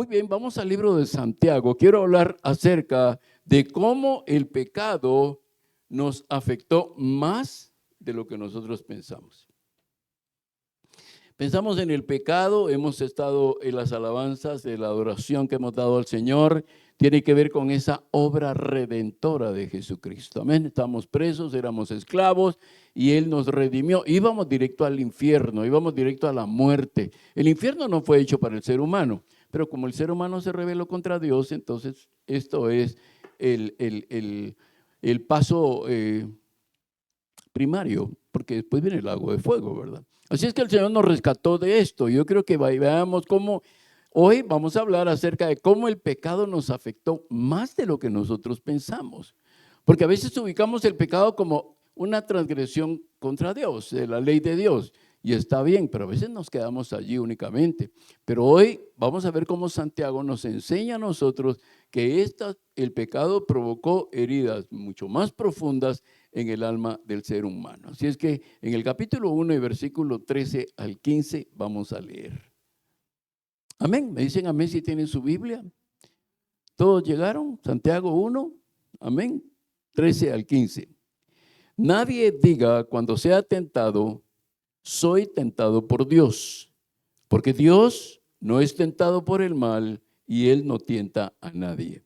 Muy bien, vamos al libro de Santiago. Quiero hablar acerca de cómo el pecado nos afectó más de lo que nosotros pensamos. Pensamos en el pecado, hemos estado en las alabanzas de la adoración que hemos dado al Señor, tiene que ver con esa obra redentora de Jesucristo. Amén. Estamos presos, éramos esclavos y Él nos redimió. Íbamos directo al infierno, íbamos directo a la muerte. El infierno no fue hecho para el ser humano, pero como el ser humano se rebeló contra Dios, entonces esto es el paso primario, porque después viene el lago de fuego, ¿verdad? Así es que el Señor nos rescató de esto. Yo creo que veamos cómo, hoy vamos a hablar acerca de cómo el pecado nos afectó más de lo que nosotros pensamos. Porque a veces ubicamos el pecado como una transgresión contra Dios, de la ley de Dios. Y está bien, pero a veces nos quedamos allí únicamente. Pero hoy vamos a ver cómo Santiago nos enseña a nosotros que el pecado provocó heridas mucho más profundas en el alma del ser humano. Así es que en el capítulo 1 y versículo 13 al 15 vamos a leer. Amén. ¿Me dicen amén si tienen su Biblia? ¿Todos llegaron? Santiago 1, amén. 13 al 15. Nadie diga cuando sea tentado, soy tentado por Dios, porque Dios no es tentado por el mal y Él no tienta a nadie.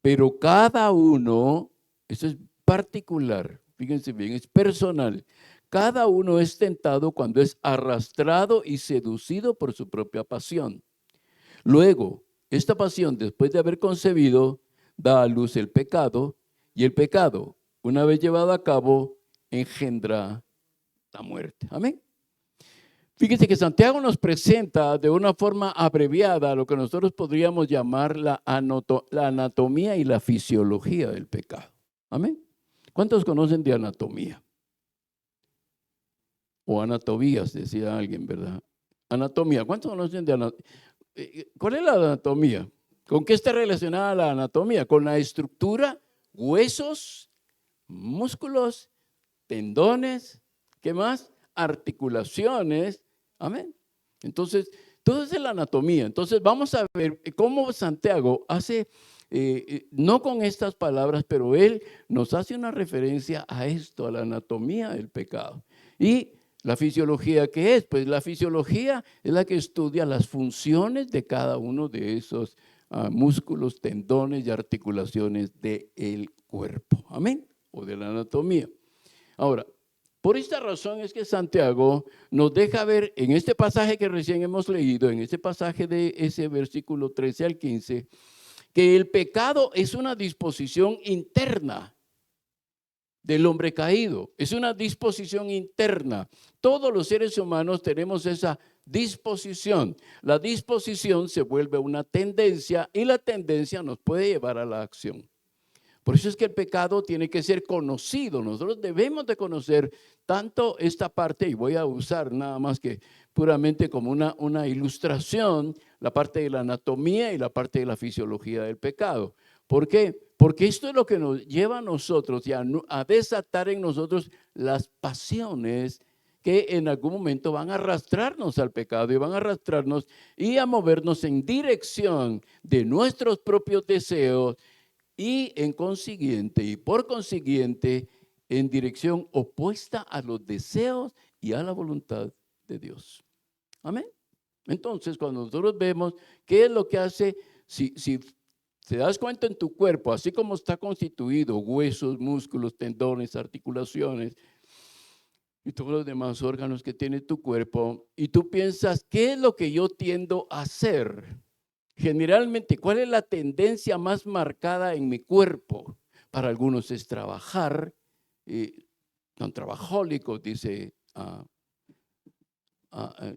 Pero cada uno, eso es particular, fíjense bien, es personal. Cada uno es tentado cuando es arrastrado y seducido por su propia pasión. Luego, esta pasión, después de haber concebido, da a luz el pecado, y el pecado, una vez llevado a cabo, engendra la muerte. Amén. Fíjense que Santiago nos presenta de una forma abreviada lo que nosotros podríamos llamar la anatomía y la fisiología del pecado. Amén. ¿Cuántos conocen de anatomía? O anatomías, decía alguien, ¿verdad? Anatomía. ¿Cuántos conocen de anatomía? ¿Cuál es la anatomía? ¿Con qué está relacionada la anatomía? Con la estructura, huesos, músculos, tendones, ¿qué más? Articulaciones, amén. Entonces, todo es de la anatomía. Entonces, vamos a ver cómo Santiago hace, no con estas palabras, pero él nos hace una referencia a esto, a la anatomía del pecado. Y la fisiología, ¿qué es? Pues la fisiología es la que estudia las funciones de cada uno de esos músculos, tendones y articulaciones del cuerpo. Amén. O de la anatomía. Ahora, por esta razón es que Santiago nos deja ver en este pasaje que recién hemos leído, en este pasaje de ese versículo 13 al 15, que el pecado es una disposición interna del hombre caído, es una disposición interna. Todos los seres humanos tenemos esa disposición. La disposición se vuelve una tendencia y la tendencia nos puede llevar a la acción. Por eso es que el pecado tiene que ser conocido. Nosotros debemos de conocer tanto esta parte, y voy a usar nada más que puramente como una ilustración, la parte de la anatomía y la parte de la fisiología del pecado. ¿Por qué? Porque esto es lo que nos lleva a nosotros y a desatar en nosotros las pasiones que en algún momento van a arrastrarnos al pecado y van a arrastrarnos y a movernos en dirección de nuestros propios deseos, y en consiguiente y por consiguiente en dirección opuesta a los deseos y a la voluntad de Dios. Amén. Entonces, cuando nosotros vemos qué es lo que hace, si te das cuenta en tu cuerpo, así como está constituido, huesos, músculos, tendones, articulaciones y todos los demás órganos que tiene tu cuerpo, y tú piensas, ¿qué es lo que yo tiendo a hacer? Generalmente, ¿cuál es la tendencia más marcada en mi cuerpo? Para algunos es trabajar, son trabajólicos, dice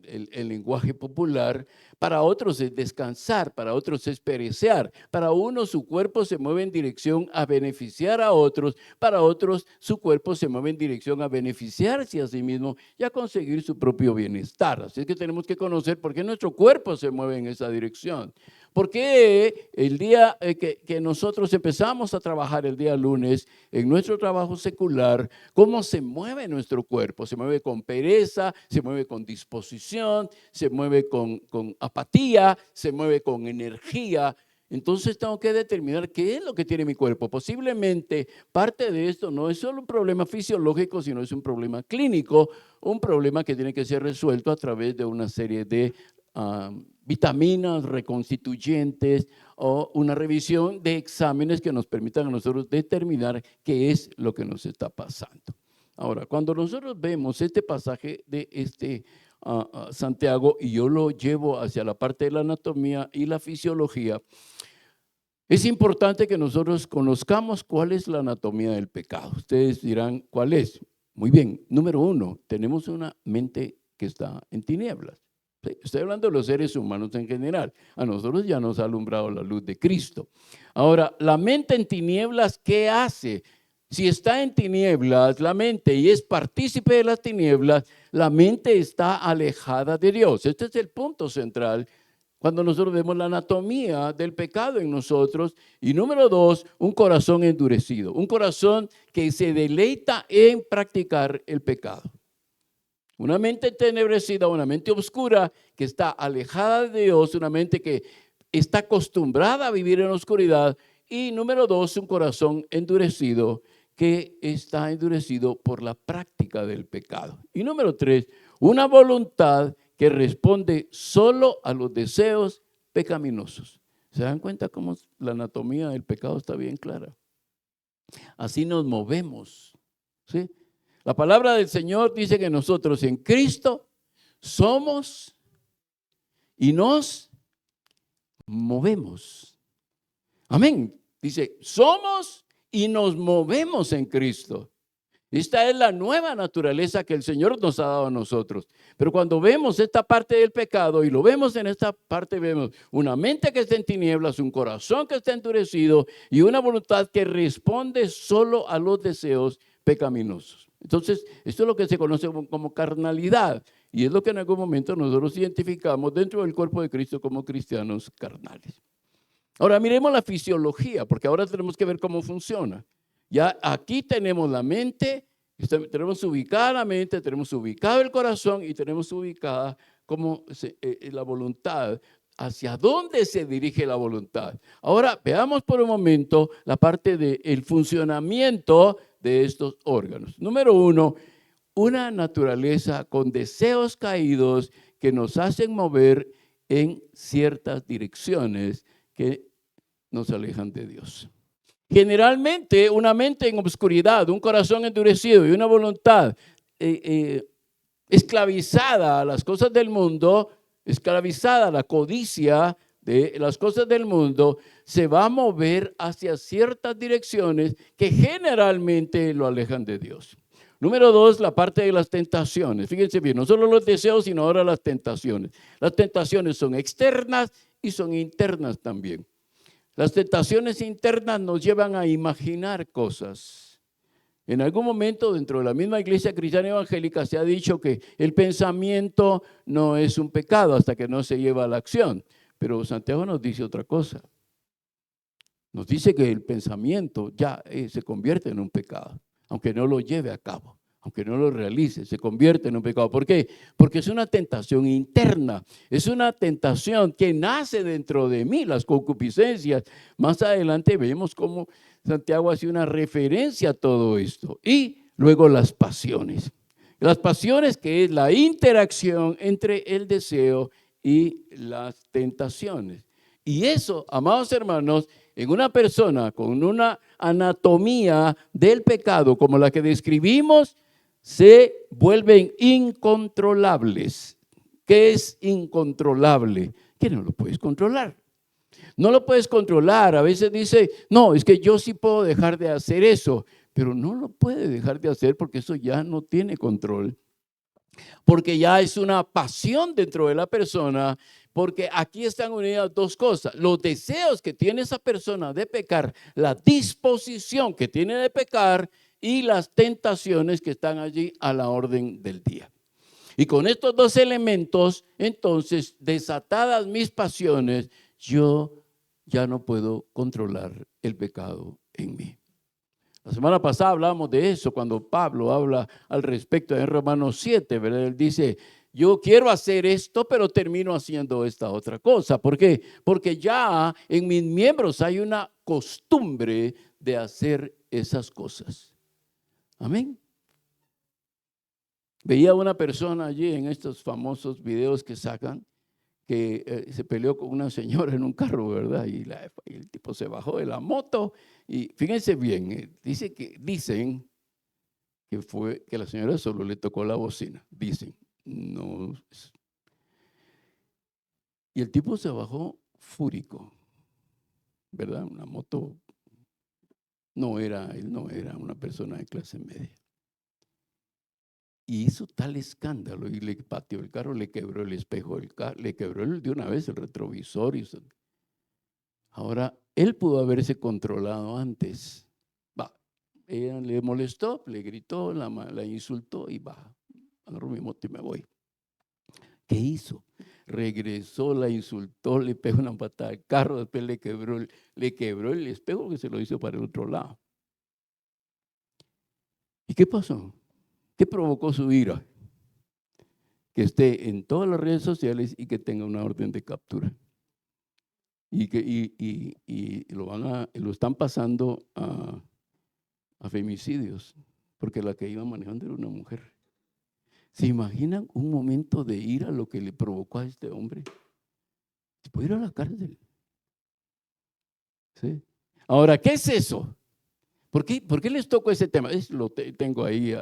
el lenguaje popular. Para otros es descansar, para otros es perecer. Para unos su cuerpo se mueve en dirección a beneficiar a otros, para otros su cuerpo se mueve en dirección a beneficiarse a sí mismo y a conseguir su propio bienestar. Así es que tenemos que conocer por qué nuestro cuerpo se mueve en esa dirección. ¿Por qué el día que nosotros empezamos a trabajar el día lunes en nuestro trabajo secular, cómo se mueve nuestro cuerpo? Se mueve con pereza, se mueve con disposición, se mueve con apatía, se mueve con energía. Entonces tengo que determinar qué es lo que tiene mi cuerpo. Posiblemente parte de esto no es solo un problema fisiológico, sino es un problema clínico, un problema que tiene que ser resuelto a través de una serie de vitaminas reconstituyentes o una revisión de exámenes que nos permitan a nosotros determinar qué es lo que nos está pasando. Ahora, cuando nosotros vemos este pasaje de Santiago, y yo lo llevo hacia la parte de la anatomía y la fisiología, es importante que nosotros conozcamos cuál es la anatomía del pecado. Ustedes dirán, ¿cuál es? Muy bien, número uno, tenemos una mente que está en tinieblas. Estoy hablando de los seres humanos en general. A nosotros ya nos ha alumbrado la luz de Cristo. Ahora, la mente en tinieblas, ¿qué hace? Si está en tinieblas la mente y es partícipe de las tinieblas, la mente está alejada de Dios. Este es el punto central cuando nosotros vemos la anatomía del pecado en nosotros. Y número dos, un corazón endurecido, un corazón que se deleita en practicar el pecado. Una mente entenebrecida, una mente oscura que está alejada de Dios, una mente que está acostumbrada a vivir en la oscuridad. Y número dos, un corazón endurecido que está endurecido por la práctica del pecado. Y número tres, una voluntad que responde solo a los deseos pecaminosos. ¿Se dan cuenta cómo la anatomía del pecado está bien clara? Así nos movemos, ¿sí? La palabra del Señor dice que nosotros en Cristo somos y nos movemos. Amén. Dice, somos y nos movemos en Cristo. Esta es la nueva naturaleza que el Señor nos ha dado a nosotros. Pero cuando vemos esta parte del pecado y lo vemos en esta parte, vemos una mente que está en tinieblas, un corazón que está endurecido y una voluntad que responde solo a los deseos pecaminosos. Entonces, esto es lo que se conoce como carnalidad y es lo que en algún momento nosotros identificamos dentro del cuerpo de Cristo como cristianos carnales. Ahora miremos la fisiología, porque ahora tenemos que ver cómo funciona. Ya aquí tenemos la mente, tenemos ubicada la mente, tenemos ubicado el corazón y tenemos ubicada como la voluntad, hacia dónde se dirige la voluntad. Ahora veamos por un momento la parte del funcionamiento de estos órganos. Número uno, una naturaleza con deseos caídos que nos hacen mover en ciertas direcciones que nos alejan de Dios. Generalmente una mente en obscuridad, un corazón endurecido y una voluntad esclavizada a las cosas del mundo, esclavizada a la codicia de las cosas del mundo, se va a mover hacia ciertas direcciones que generalmente lo alejan de Dios. Número dos, la parte de las tentaciones. Fíjense bien, no solo los deseos, sino ahora las tentaciones. Las tentaciones son externas y son internas también. Las tentaciones internas nos llevan a imaginar cosas. En algún momento dentro de la misma iglesia cristiana evangélica se ha dicho que el pensamiento no es un pecado hasta que no se lleva a la acción. Pero Santiago nos dice otra cosa. Nos dice que el pensamiento ya se convierte en un pecado, aunque no lo lleve a cabo, aunque no lo realice, se convierte en un pecado. ¿Por qué? Porque es una tentación interna, es una tentación que nace dentro de mí, las concupiscencias. Más adelante vemos cómo Santiago hace una referencia a todo esto. Y luego las pasiones. Las pasiones, que es la interacción entre el deseo y las tentaciones. Y eso, amados hermanos, en una persona con una anatomía del pecado como la que describimos, se vuelven incontrolables. ¿Qué es incontrolable? Que no lo puedes controlar. No lo puedes controlar. A veces dice, no, es que yo sí puedo dejar de hacer eso, pero no lo puede dejar de hacer porque eso ya no tiene control. Porque ya es una pasión dentro de la persona, porque aquí están unidas dos cosas: los deseos que tiene esa persona de pecar, la disposición que tiene de pecar y las tentaciones que están allí a la orden del día. Y con estos dos elementos, entonces, desatadas mis pasiones, yo ya no puedo controlar el pecado en mí. La semana pasada hablamos de eso, cuando Pablo habla al respecto en Romanos 7, ¿verdad? Él dice, yo quiero hacer esto, pero termino haciendo esta otra cosa. ¿Por qué? Porque ya en mis miembros hay una costumbre de hacer esas cosas. Amén. Veía una persona allí en estos famosos videos que sacan, que se peleó con una señora en un carro, ¿verdad? Y el tipo se bajó de la moto y fíjense bien, dicen que la señora solo le tocó la bocina, dicen, no. Y el tipo se bajó fúrico, ¿verdad? Una moto, él no era una persona de clase media. Y hizo tal escándalo y le pateó el carro, le quebró el espejo del carro, le quebró de una vez el retrovisor. Ahora, él pudo haberse controlado antes. Ella le molestó, le gritó, la insultó y agarró mi moto y me voy. ¿Qué hizo? Regresó, la insultó, le pegó una patada al carro, después le quebró el espejo que se lo hizo para el otro lado. ¿Y qué pasó? ¿Qué provocó su ira? Que esté en todas las redes sociales y que tenga una orden de captura. Y lo están pasando a femicidios, porque la que iba manejando era una mujer. ¿Se imaginan un momento de ira lo que le provocó a este hombre? Se puede ir a la cárcel. ¿Sí? Ahora, ¿qué es eso? ¿Por qué les toco ese tema? Tengo ahí,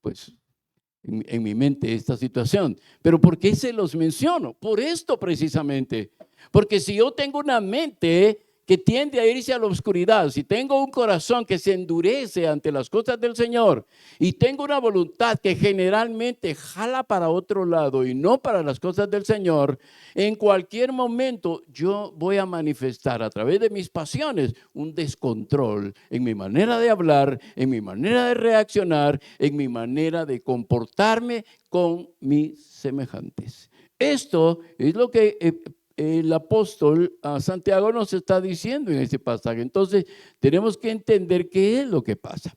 pues, en mi mente esta situación. Pero ¿por qué se los menciono? Por esto precisamente. Porque si yo tengo una mente que tiende a irse a la oscuridad, si tengo un corazón que se endurece ante las cosas del Señor y tengo una voluntad que generalmente jala para otro lado y no para las cosas del Señor, en cualquier momento yo voy a manifestar a través de mis pasiones un descontrol en mi manera de hablar, en mi manera de reaccionar, en mi manera de comportarme con mis semejantes. Esto es lo que el apóstol Santiago nos está diciendo en este pasaje. Entonces, tenemos que entender qué es lo que pasa.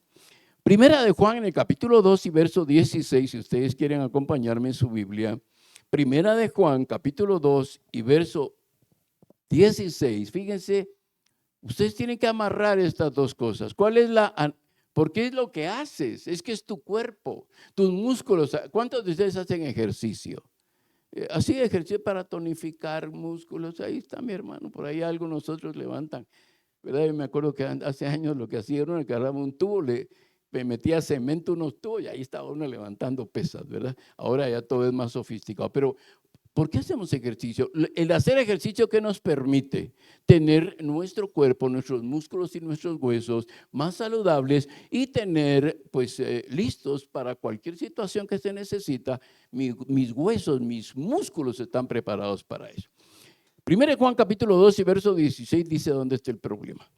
Primera de Juan en el capítulo 2 y verso 16, si ustedes quieren acompañarme en su Biblia. Primera de Juan, capítulo 2 y verso 16. Fíjense, ustedes tienen que amarrar estas dos cosas. ¿Por qué es lo que haces? Es que es tu cuerpo, tus músculos. ¿Cuántos de ustedes hacen ejercicio? Así ejercicio para tonificar músculos. Ahí está mi hermano, por ahí algo nosotros levantan, ¿verdad? Yo me acuerdo que hace años lo que hacía era uno que agarraba un tubo, le metía cemento unos tubos y ahí estaba uno levantando pesas, ¿verdad? Ahora ya todo es más sofisticado, pero ¿por qué hacemos ejercicio? El hacer ejercicio que nos permite tener nuestro cuerpo, nuestros músculos y nuestros huesos más saludables y tener pues listos para cualquier situación que se necesita. Mis huesos, mis músculos están preparados para eso. 1 Juan capítulo 2 y verso 16 dice dónde está el problema.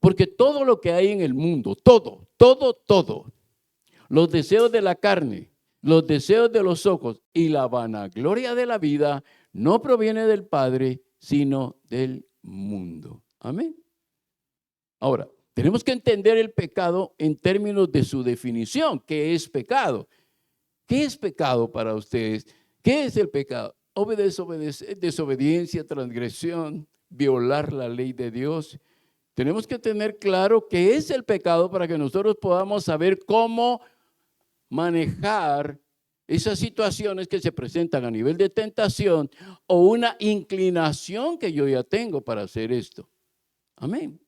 Porque todo lo que hay en el mundo, todo, los deseos de la carne, los deseos de los ojos y la vanagloria de la vida no proviene del Padre, sino del mundo. Amén. Ahora, tenemos que entender el pecado en términos de su definición. ¿Qué es pecado? ¿Qué es pecado para ustedes? ¿Qué es el pecado? Desobediencia, transgresión, violar la ley de Dios. Tenemos que tener claro qué es el pecado para que nosotros podamos saber cómo manejar esas situaciones que se presentan a nivel de tentación o una inclinación que yo ya tengo para hacer esto. Amén.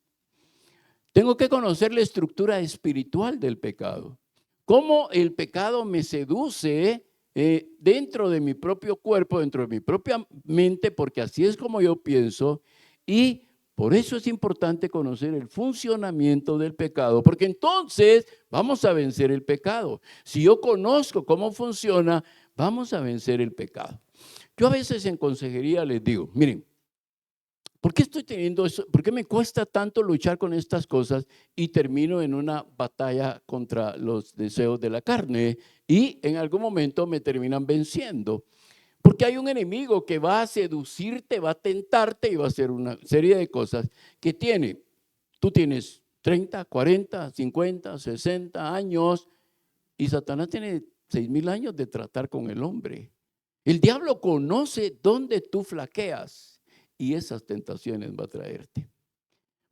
Tengo que conocer la estructura espiritual del pecado. Cómo el pecado me seduce dentro de mi propio cuerpo, dentro de mi propia mente, porque así es como yo pienso, y por eso es importante conocer el funcionamiento del pecado, porque entonces vamos a vencer el pecado. Si yo conozco cómo funciona, vamos a vencer el pecado. Yo a veces en consejería les digo, miren, ¿por qué estoy teniendo eso? ¿Por qué me cuesta tanto luchar con estas cosas y termino en una batalla contra los deseos de la carne y en algún momento me terminan venciendo? Porque hay un enemigo que va a seducirte, va a tentarte y va a hacer una serie de cosas que tú tienes 30, 40, 50, 60 años y Satanás tiene 6,000 años de tratar con el hombre. El diablo conoce dónde tú flaqueas y esas tentaciones va a traerte.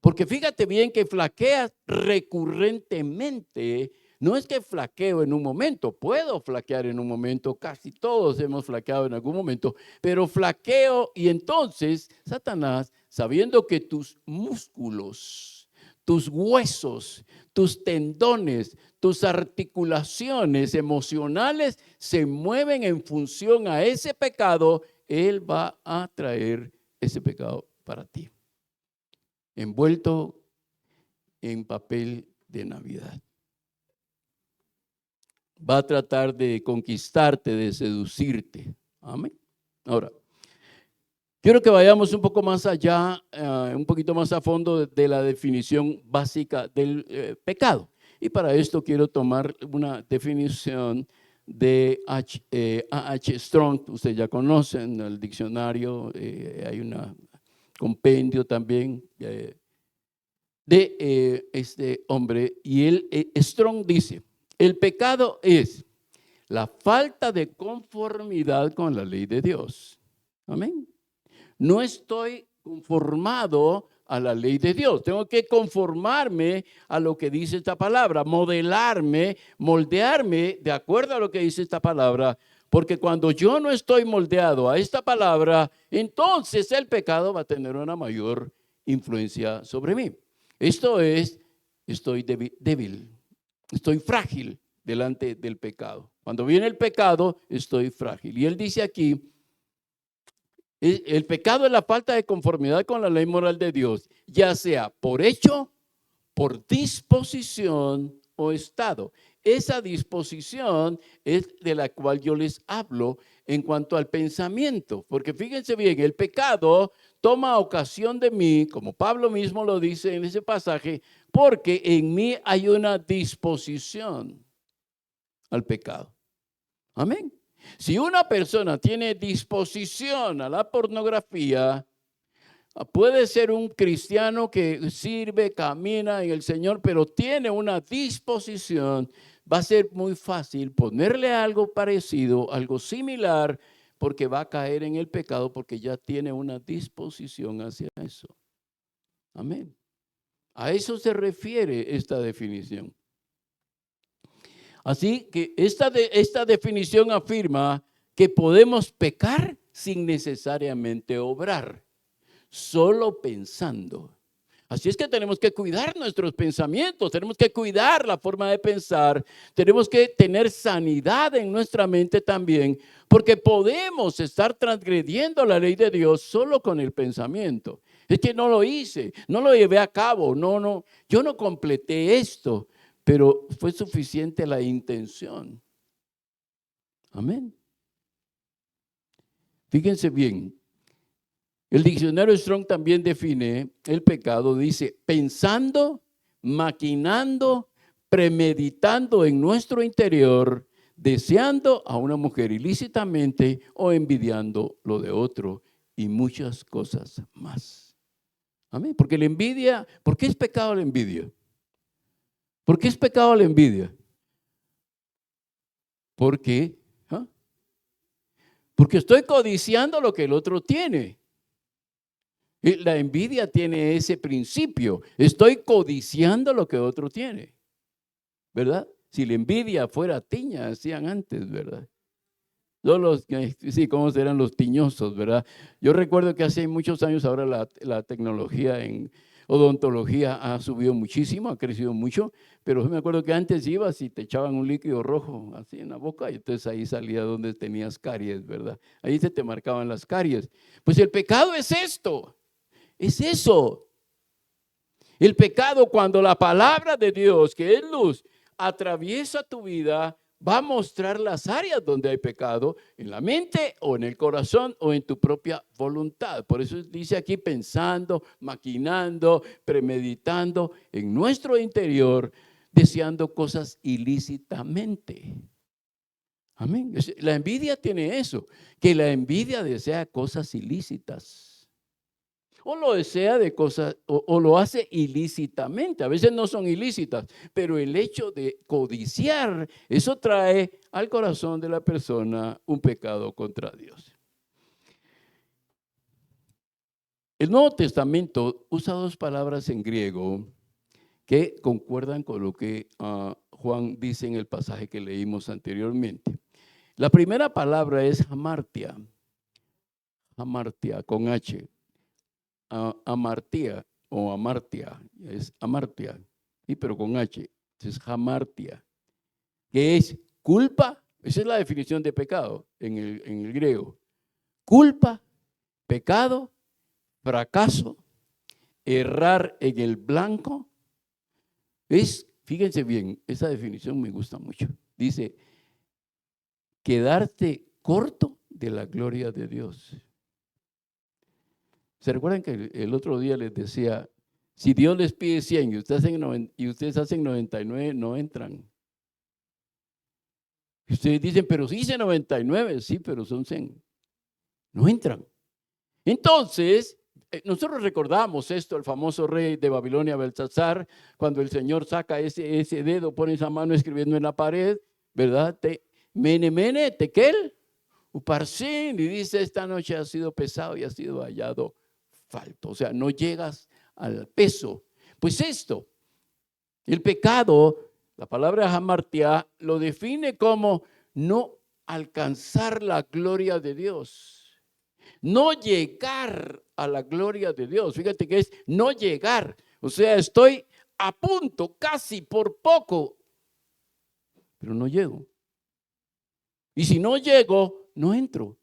Porque fíjate bien que flaqueas recurrentemente. No es que flaqueo en un momento, puedo flaquear en un momento, casi todos hemos flaqueado en algún momento, pero flaqueo y entonces Satanás, sabiendo que tus músculos, tus huesos, tus tendones, tus articulaciones emocionales se mueven en función a ese pecado, él va a traer ese pecado para ti, envuelto en papel de Navidad. Va a tratar de conquistarte, de seducirte. Amén. Ahora, quiero que vayamos un poco más allá, un poquito más a fondo de la definición básica del pecado. Y para esto quiero tomar una definición de A.H. Strong. Ustedes ya conocen el diccionario, hay un compendio también de este hombre. Y él, Strong dice: el pecado es la falta de conformidad con la ley de Dios. Amén. No estoy conformado a la ley de Dios. Tengo que conformarme a lo que dice esta palabra, modelarme, moldearme de acuerdo a lo que dice esta palabra. Porque cuando yo no estoy moldeado a esta palabra, entonces el pecado va a tener una mayor influencia sobre mí. Esto es, estoy débil, estoy frágil delante del pecado. Cuando viene el pecado, estoy frágil. Y él dice aquí, el pecado es la falta de conformidad con la ley moral de Dios, ya sea por hecho, por disposición o estado. Esa disposición es de la cual yo les hablo en cuanto al pensamiento, porque fíjense bien, el pecado toma ocasión de mí, como Pablo mismo lo dice en ese pasaje, porque en mí hay una disposición al pecado. Amén. Si una persona tiene disposición a la pornografía, puede ser un cristiano que sirve, camina en el Señor, pero tiene una disposición, va a ser muy fácil ponerle algo parecido, algo similar, porque va a caer en el pecado porque ya tiene una disposición hacia eso. Amén. A eso se refiere esta definición. Así que esta definición afirma que podemos pecar sin necesariamente obrar, solo pensando. Así es que tenemos que cuidar nuestros pensamientos, tenemos que cuidar la forma de pensar, tenemos que tener sanidad en nuestra mente también, porque podemos estar transgrediendo la ley de Dios solo con el pensamiento. Es que no lo hice, no lo llevé a cabo, yo no completé esto, pero fue suficiente la intención. Amén. Fíjense bien. El diccionario Strong también define el pecado, dice, pensando, maquinando, premeditando en nuestro interior, deseando a una mujer ilícitamente o envidiando lo de otro y muchas cosas más. Amén. Porque la envidia, ¿por qué es pecado la envidia? ¿Por qué es pecado la envidia? ¿Por qué? Porque estoy codiciando lo que el otro tiene. La envidia tiene ese principio. Estoy codiciando lo que otro tiene, ¿verdad? Si la envidia fuera tiña, decían antes, ¿verdad? Sí, ¿cómo serán los tiñosos, verdad? Yo recuerdo que hace muchos años ahora la tecnología en odontología ha subido muchísimo, ha crecido mucho, pero yo me acuerdo que antes ibas y te echaban un líquido rojo así en la boca y entonces ahí salía donde tenías caries, ¿verdad? Ahí se te marcaban las caries. Pues el pecado es esto. Es eso. El pecado, cuando la palabra de Dios, que es luz, atraviesa tu vida, va a mostrar las áreas donde hay pecado, en la mente o en el corazón o en tu propia voluntad. Por eso dice aquí pensando, maquinando, premeditando en nuestro interior, deseando cosas ilícitamente. Amén. La envidia tiene eso, que la envidia desea cosas ilícitas. O lo desea de cosas, o lo hace ilícitamente. A veces no son ilícitas, pero el hecho de codiciar, eso trae al corazón de la persona un pecado contra Dios. El Nuevo Testamento usa dos palabras en griego que concuerdan con lo que Juan dice en el pasaje que leímos anteriormente. La primera palabra es hamartia, hamartia con H, amartia o amartia, es amartia, ¿sí? Pero con H, es hamartia, que es culpa, esa es la definición de pecado en el griego, culpa, pecado, fracaso, errar en el blanco. Fíjense bien, esa definición me gusta mucho. Dice, quedarte corto de la gloria de Dios. ¿Se recuerdan que el otro día les decía, si Dios les pide 100 y ustedes hacen 99, no entran? Y ustedes dicen, pero si hice 99, sí, pero son 100. No entran. Entonces, nosotros recordamos esto, el famoso rey de Babilonia, Belsasar, cuando el Señor saca ese dedo, pone esa mano escribiendo en la pared, ¿verdad? Mene, mene, tekel, uparsin, y dice, esta noche ha sido pesado y ha sido hallado falto. O sea, no llegas al peso. Pues esto, el pecado, la palabra hamartia, lo define como no alcanzar la gloria de Dios. No llegar a la gloria de Dios. Fíjate que es no llegar. O sea, estoy a punto, casi por poco, pero no llego. Y si no llego, no entro.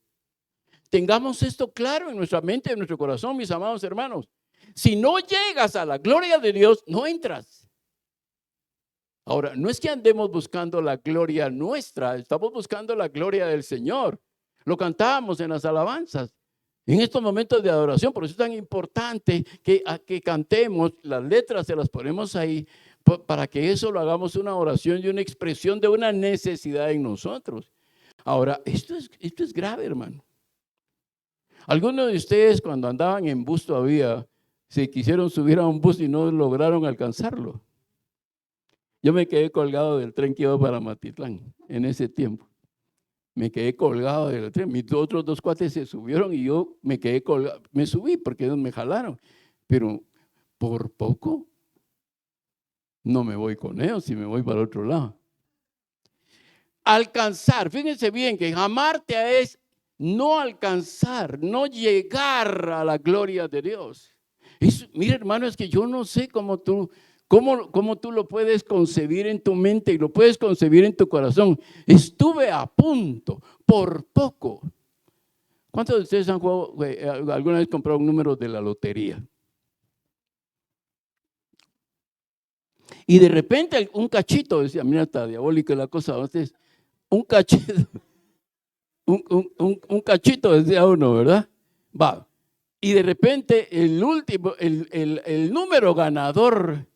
Tengamos esto claro en nuestra mente, en nuestro corazón, mis amados hermanos. Si no llegas a la gloria de Dios, no entras. Ahora, no es que andemos buscando la gloria nuestra, estamos buscando la gloria del Señor. Lo cantábamos en las alabanzas. En estos momentos de adoración, por eso es tan importante que cantemos, las letras se las ponemos ahí, para que eso lo hagamos una oración y una expresión de una necesidad en nosotros. Ahora, esto es grave, hermano. Algunos de ustedes cuando andaban en bus todavía, se quisieron subir a un bus y no lograron alcanzarlo. Yo me quedé colgado del tren que iba para Matitlán en ese tiempo. Me quedé colgado del tren. Mis otros dos cuates se subieron y yo me quedé colgado. Me subí porque ellos me jalaron. Pero por poco no me voy con ellos y me voy para otro lado. Alcanzar. Fíjense bien que hamartia es no alcanzar, no llegar a la gloria de Dios. Mira, hermano, es que yo no sé cómo tú lo puedes concebir en tu mente y lo puedes concebir en tu corazón. Estuve a punto, por poco. ¿Cuántos de ustedes han jugado, alguna vez comprado un número de la lotería? Y de repente un cachito, decía, mira, está diabólica la cosa, ustedes, un cachito, un cachito, decía uno, ¿verdad? Va. Y de repente el último, el número ganador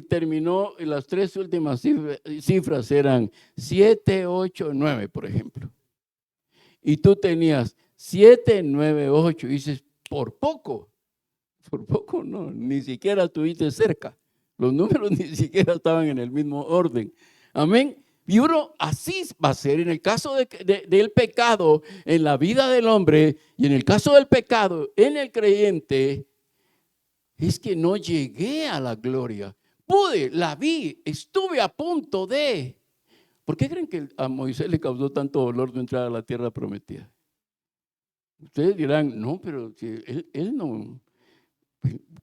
terminó, las tres últimas cifras eran 7, 8, 9, por ejemplo. Y tú tenías 7, 9, 8, y dices, por poco no, ni siquiera estuviste cerca. Los números ni siquiera estaban en el mismo orden. Amén. Y uno así va a ser en el caso del pecado en la vida del hombre y en el caso del pecado en el creyente, es que no llegué a la gloria. La vi, estuve a punto de. ¿Por qué creen que a Moisés le causó tanto dolor no entrar a la tierra prometida? Ustedes dirán, no, pero si él no,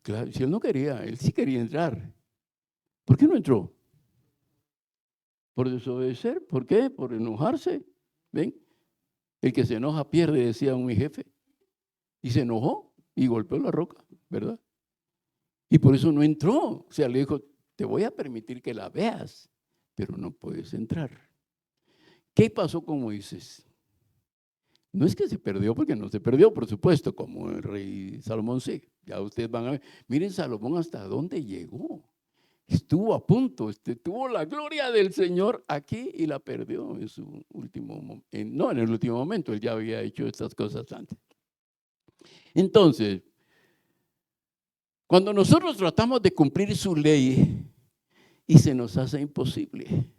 claro, si él no quería, él sí quería entrar. ¿Por qué no entró? Por desobedecer. ¿Por qué? Por enojarse. ¿Ven? El que se enoja pierde, decía mi jefe. Y se enojó y golpeó la roca, ¿verdad? Y por eso no entró. O sea, le dijo, te voy a permitir que la veas, pero no puedes entrar. ¿Qué pasó con Moisés? No es que se perdió, porque no se perdió, por supuesto, como el rey Salomón sí. Ya ustedes van a ver. Miren Salomón hasta dónde llegó. Estuvo a punto, tuvo la gloria del Señor aquí y la perdió en su último momento. No en el último momento, él ya había hecho estas cosas antes. Entonces, cuando nosotros tratamos de cumplir su ley y se nos hace imposible,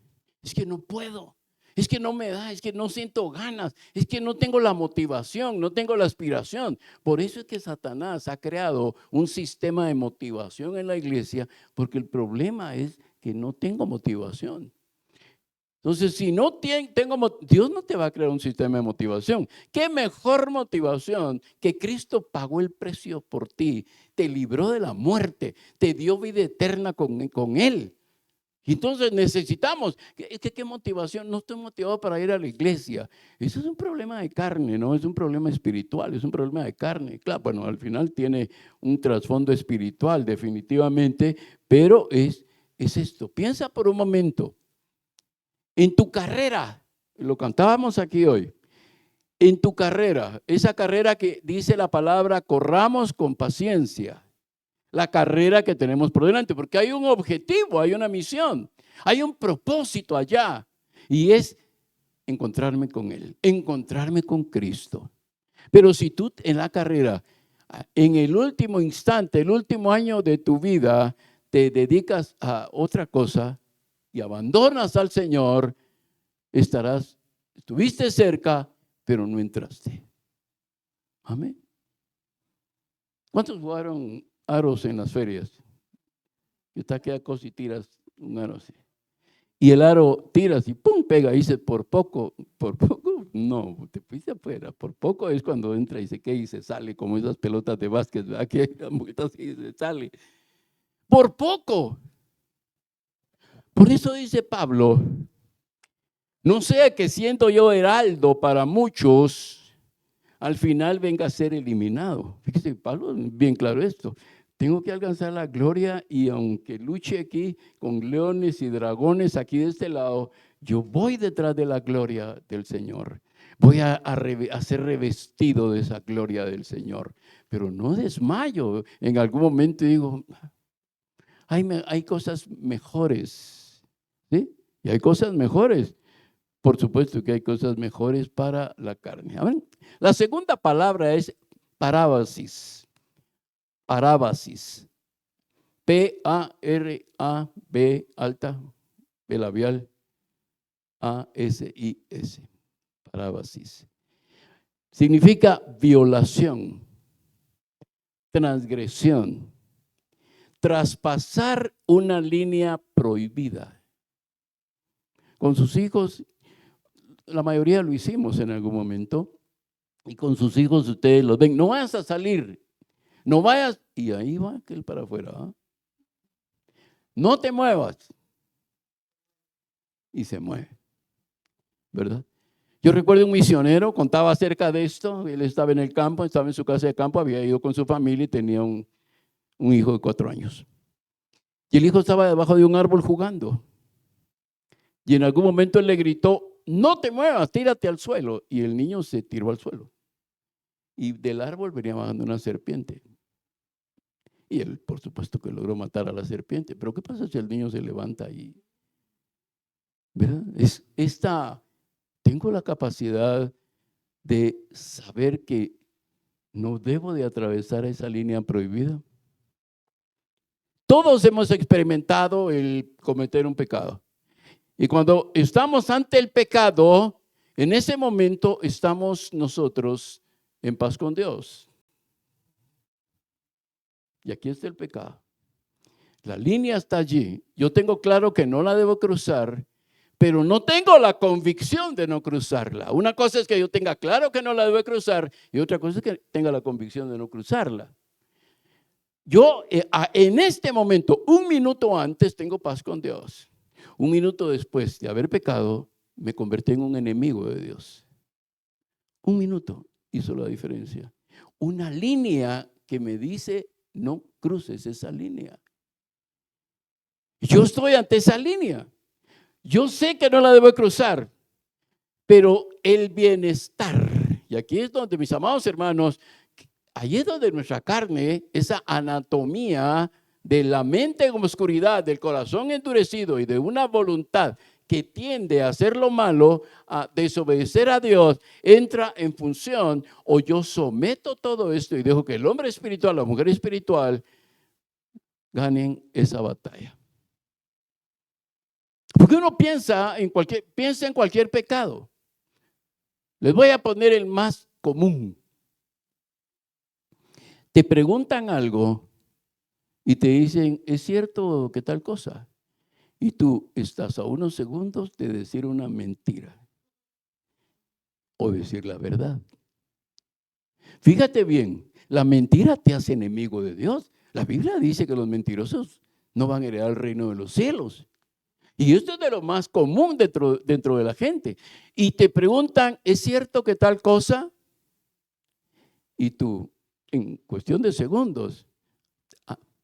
es que no puedo, es que no me da, es que no siento ganas, es que no tengo la motivación, no tengo la aspiración. Por eso es que Satanás ha creado un sistema de motivación en la iglesia, porque el problema es que no tengo motivación. Entonces, si no tengo, Dios no te va a crear un sistema de motivación. ¿Qué mejor motivación que Cristo pagó el precio por ti, te libró de la muerte, te dio vida eterna con Él? Entonces necesitamos, ¿qué motivación? No estoy motivado para ir a la iglesia. Eso es un problema de carne, no es un problema espiritual, es un problema de carne. Claro, bueno, al final tiene un trasfondo espiritual definitivamente, pero es esto. Piensa por un momento, en tu carrera, lo cantábamos aquí hoy, en tu carrera, esa carrera que dice la palabra, corramos con paciencia. La carrera que tenemos por delante, porque hay un objetivo, hay una misión, hay un propósito allá, y es encontrarme con Él, encontrarme con Cristo. Pero si tú en la carrera, en el último instante, el último año de tu vida, te dedicas a otra cosa y abandonas al Señor, estuviste cerca, pero no entraste. Amén. ¿Cuántos jugaron aros en las ferias? Y está aquella cosa y tiras un aro así. Y el aro tiras y ¡pum! Pega. Y dice, por poco, no, te fuiste afuera. Por poco es cuando entra y se queda y se sale, como esas pelotas de básquet, ¿verdad? Que vueltas y se sale. Por poco. Por eso dice Pablo, no sea que siendo yo heraldo para muchos, al final venga a ser eliminado. Fíjese, Pablo, bien claro esto. Tengo que alcanzar la gloria y aunque luche aquí con leones y dragones aquí de este lado, yo voy detrás de la gloria del Señor. Voy a ser revestido de esa gloria del Señor. Pero no desmayo. En algún momento digo, hay cosas mejores. ¿Sí? Y hay cosas mejores. Por supuesto que hay cosas mejores para la carne. ¿Amén? La segunda palabra es parábasis. Parábasis. P-A-R-A-B alta, B labial, A-S-I-S. Parábasis. Significa violación, transgresión, traspasar una línea prohibida. Con sus hijos, la mayoría lo hicimos en algún momento, y con sus hijos ustedes los ven, no vayas a salir, no vayas, y ahí va aquel para afuera, ¿eh? No te muevas, y se mueve, ¿verdad? Yo recuerdo un misionero, contaba acerca de esto, él estaba en el campo, estaba en su casa de campo, había ido con su familia y tenía un hijo de 4 años. Y el hijo estaba debajo de un árbol jugando. Y en algún momento él le gritó, no te muevas, tírate al suelo. Y el niño se tiró al suelo. Y del árbol venía bajando una serpiente. Y él, por supuesto, que logró matar a la serpiente. Pero ¿qué pasa si el niño se levanta y, ¿verdad? Tengo la capacidad de saber que no debo de atravesar esa línea prohibida. Todos hemos experimentado el cometer un pecado. Y cuando estamos ante el pecado, en ese momento estamos nosotros en paz con Dios. Y aquí está el pecado. La línea está allí. Yo tengo claro que no la debo cruzar, pero no tengo la convicción de no cruzarla. Una cosa es que yo tenga claro que no la debo cruzar y otra cosa es que tenga la convicción de no cruzarla. Yo en este momento, un minuto antes, tengo paz con Dios. Un minuto después de haber pecado, me convertí en un enemigo de Dios. Un minuto hizo la diferencia. Una línea que me dice, no cruces esa línea. Yo estoy ante esa línea. Yo sé que no la debo cruzar, pero el bienestar, y aquí es donde, mis amados hermanos, ahí es donde nuestra carne, esa anatomía de la mente en oscuridad, del corazón endurecido y de una voluntad que tiende a hacer lo malo, a desobedecer a Dios, entra en función, o yo someto todo esto y dejo que el hombre espiritual, la mujer espiritual, ganen esa batalla. Porque uno piensa en cualquier pecado. Les voy a poner el más común. Te preguntan algo y te dicen, ¿es cierto que tal cosa? Y tú estás a unos segundos de decir una mentira o decir la verdad. Fíjate bien, la mentira te hace enemigo de Dios. La Biblia dice que los mentirosos no van a heredar el reino de los cielos. Y esto es de lo más común dentro de la gente. Y te preguntan, ¿es cierto que tal cosa? Y tú, en cuestión de segundos,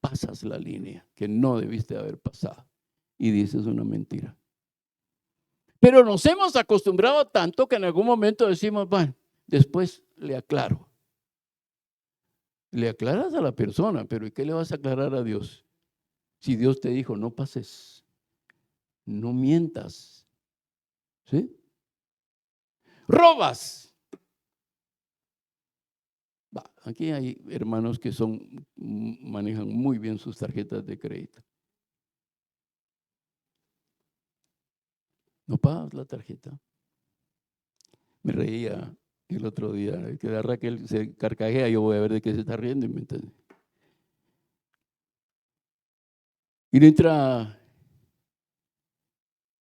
pasas la línea que no debiste haber pasado y dices una mentira. Pero nos hemos acostumbrado tanto que en algún momento decimos, bueno, después le aclaro. Le aclaras a la persona, pero ¿y qué le vas a aclarar a Dios? Si Dios te dijo, no pases, no mientas, ¿sí? Robas. Aquí hay hermanos que manejan muy bien sus tarjetas de crédito. No pagas la tarjeta. Me reía el otro día, que da Raquel se carcajea, yo voy a ver de qué se está riendo. Y le entra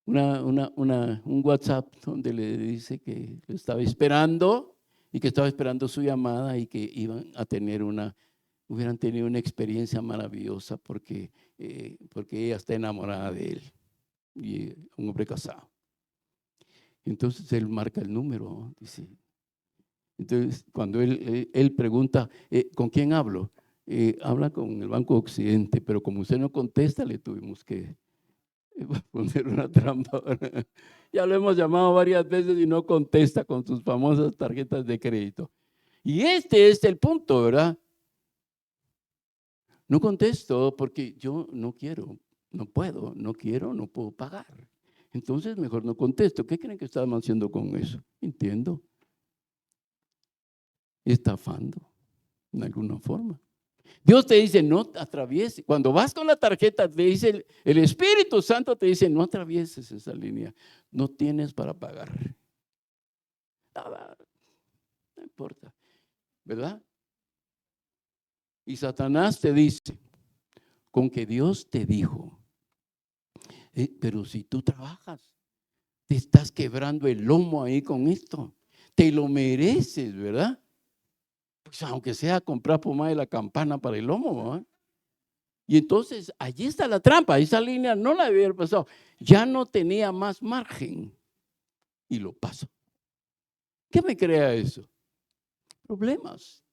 un WhatsApp donde le dice que lo estaba esperando y que estaba esperando su llamada y que hubieran tenido una experiencia maravillosa porque ella está enamorada de él, y un hombre casado. Entonces él marca el número, dice. Entonces cuando él pregunta, ¿con quién hablo? Habla con el Banco Occidente, pero como usted no contesta, le tuvimos que poner una trampa. Ya lo hemos llamado varias veces y no contesta con sus famosas tarjetas de crédito. Y este es el punto, ¿verdad? No contesto porque yo no quiero, no puedo, no quiero, no puedo pagar. Entonces mejor no contesto. ¿Qué creen que estamos haciendo con eso? Entiendo. Estafando de alguna forma. Dios te dice, no atravieses. Cuando vas con la tarjeta, te dice el Espíritu Santo te dice, no atravieses esa línea. No tienes para pagar. Nada, no importa, ¿verdad? Y Satanás te dice, con que Dios te dijo, pero si tú trabajas, te estás quebrando el lomo ahí con esto. Te lo mereces, ¿verdad? Pues aunque sea comprar pomada de la campana para el lomo, ¿verdad? Y entonces allí está la trampa, esa línea no la había pasado, ya no tenía más margen y lo paso. ¿Qué me crea eso? Problemas.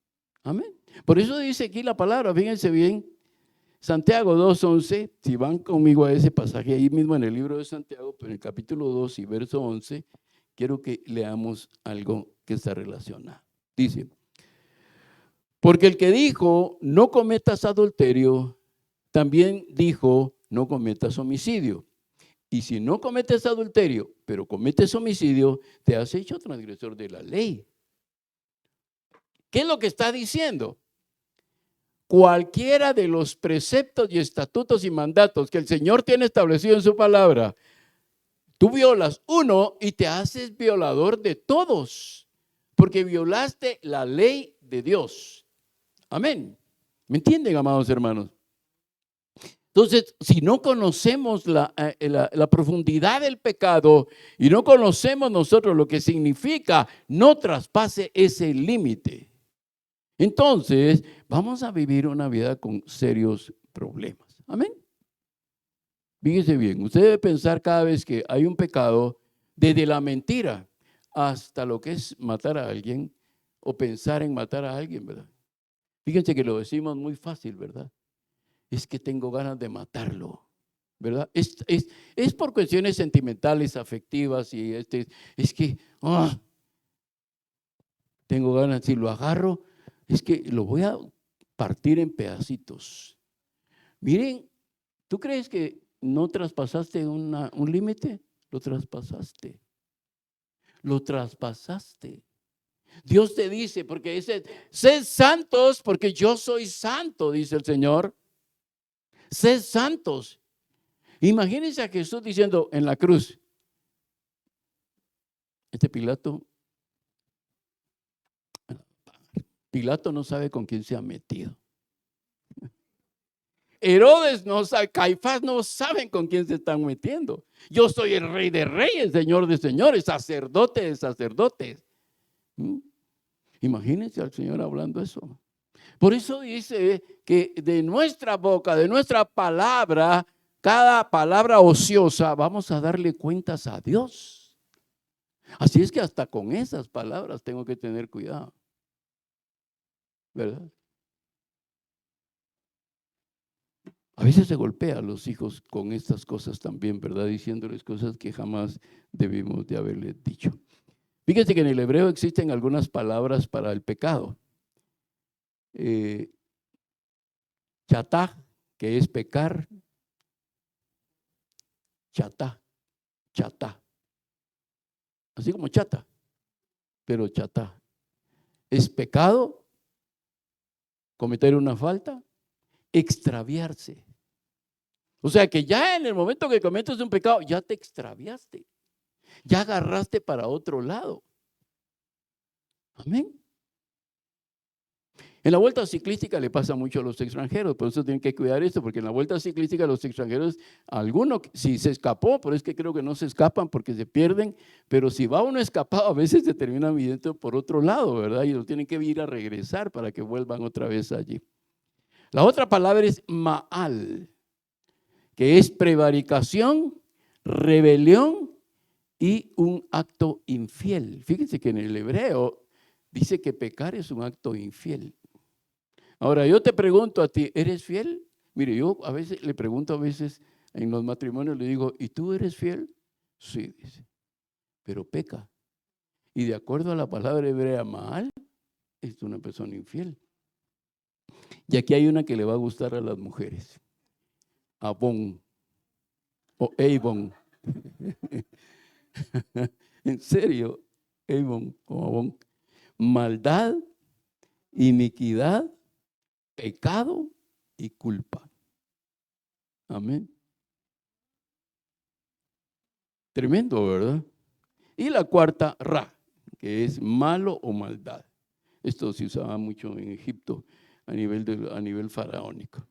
Amén. Por eso dice aquí la palabra, fíjense bien, Santiago 2:11, si van conmigo a ese pasaje ahí mismo en el libro de Santiago, pero en el capítulo 2 y verso 11, quiero que leamos algo que está relacionado. Dice, porque el que dijo, no cometas adulterio, también dijo, no cometas homicidio. Y si no cometes adulterio, pero cometes homicidio, te has hecho transgresor de la ley. ¿Qué es lo que está diciendo? Cualquiera de los preceptos y estatutos y mandatos que el Señor tiene establecido en su palabra, tú violas uno y te haces violador de todos, porque violaste la ley de Dios. Amén. ¿Me entienden, amados hermanos? Entonces, si no conocemos la profundidad del pecado y no conocemos nosotros lo que significa no traspase ese límite, entonces vamos a vivir una vida con serios problemas. Amén. Fíjese bien, usted debe pensar cada vez que hay un pecado, desde la mentira hasta lo que es matar a alguien o pensar en matar a alguien, ¿verdad? Fíjense que lo decimos muy fácil, ¿verdad? Es que tengo ganas de matarlo, ¿verdad? Es por cuestiones sentimentales, afectivas y es que tengo ganas, si lo agarro, es que lo voy a partir en pedacitos. Miren, ¿tú crees que no traspasaste un límite? Lo traspasaste. Lo traspasaste. Dios te dice, porque dice, sed santos porque yo soy santo, dice el Señor. Sed santos. Imagínense a Jesús diciendo en la cruz, Pilato no sabe con quién se ha metido. Herodes no sabe, Caifás no saben con quién se están metiendo. Yo soy el rey de reyes, señor de señores, sacerdote de sacerdotes. Imagínense al Señor hablando eso. Por eso dice que de nuestra boca, de nuestra palabra, cada palabra ociosa, vamos a darle cuentas a Dios. Así es que hasta con esas palabras tengo que tener cuidado, ¿verdad? A veces se golpea a los hijos con estas cosas también, ¿verdad? Diciéndoles cosas que jamás debimos de haberles dicho. Fíjense que en el hebreo existen algunas palabras para el pecado. Chatá, que es pecar. Chatá. Así como chata, pero chatá. Es pecado, cometer una falta, extraviarse. O sea que ya en el momento que cometes un pecado, ya te extraviaste. Ya agarraste para otro lado. Amén. En la vuelta ciclística le pasa mucho a los extranjeros, por eso tienen que cuidar esto, porque en la vuelta ciclística los extranjeros, algunos si se escapó, pero es que creo que no se escapan porque se pierden, pero si va uno escapado, a veces se termina viviendo por otro lado, ¿verdad? Y lo tienen que ir a regresar para que vuelvan otra vez allí. La otra palabra es ma'al, que es prevaricación, rebelión y un acto infiel. Fíjense que en el hebreo dice que pecar es un acto infiel. Ahora, yo te pregunto a ti, ¿eres fiel? Mire, yo a veces le pregunto en los matrimonios, le digo, ¿y tú eres fiel? Sí, dice, pero peca. Y de acuerdo a la palabra hebrea ma'al, es una persona infiel. Y aquí hay una que le va a gustar a las mujeres. Abón o Eibon. En serio, Eibon o Abón. Maldad, iniquidad, pecado y culpa. Amén. Tremendo, ¿verdad? Y la cuarta, ra, que es malo o maldad. Esto se usaba mucho en Egipto a nivel faraónico.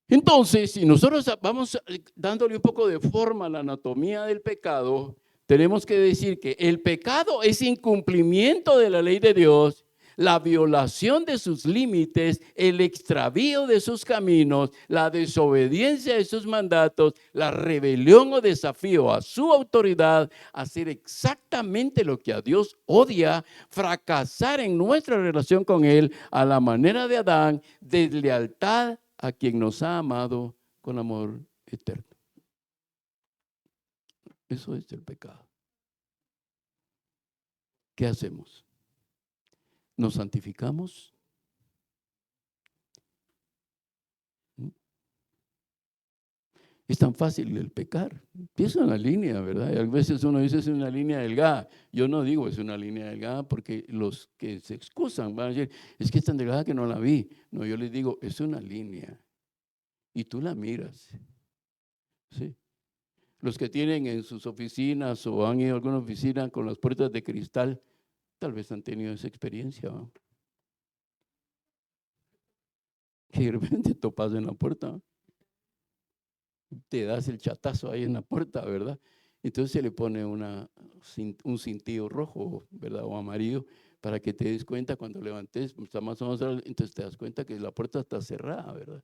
Entonces, si nosotros vamos dándole un poco de forma a la anatomía del pecado, tenemos que decir que el pecado es incumplimiento de la ley de Dios, la violación de sus límites, el extravío de sus caminos, la desobediencia de sus mandatos, la rebelión o desafío a su autoridad, hacer exactamente lo que a Dios odia, fracasar en nuestra relación con Él a la manera de Adán, deslealtad a quien nos ha amado con amor eterno. Eso es el pecado. ¿Qué hacemos? ¿Nos santificamos? Es tan fácil el pecar. Es una línea, ¿verdad? Y a veces uno dice es una línea delgada. Yo no digo es una línea delgada porque los que se excusan van a decir, es que es tan delgada que no la vi. No, yo les digo, es una línea. Y tú la miras. Sí. Los que tienen en sus oficinas o han ido a alguna oficina con las puertas de cristal, tal vez han tenido esa experiencia, ¿no? Que de repente topas en la puerta, te das el chatazo ahí en la puerta, ¿verdad? Entonces se le pone un cintillo rojo, ¿verdad? O amarillo, para que te des cuenta cuando levantes, está más o menos, entonces te das cuenta que la puerta está cerrada, ¿verdad?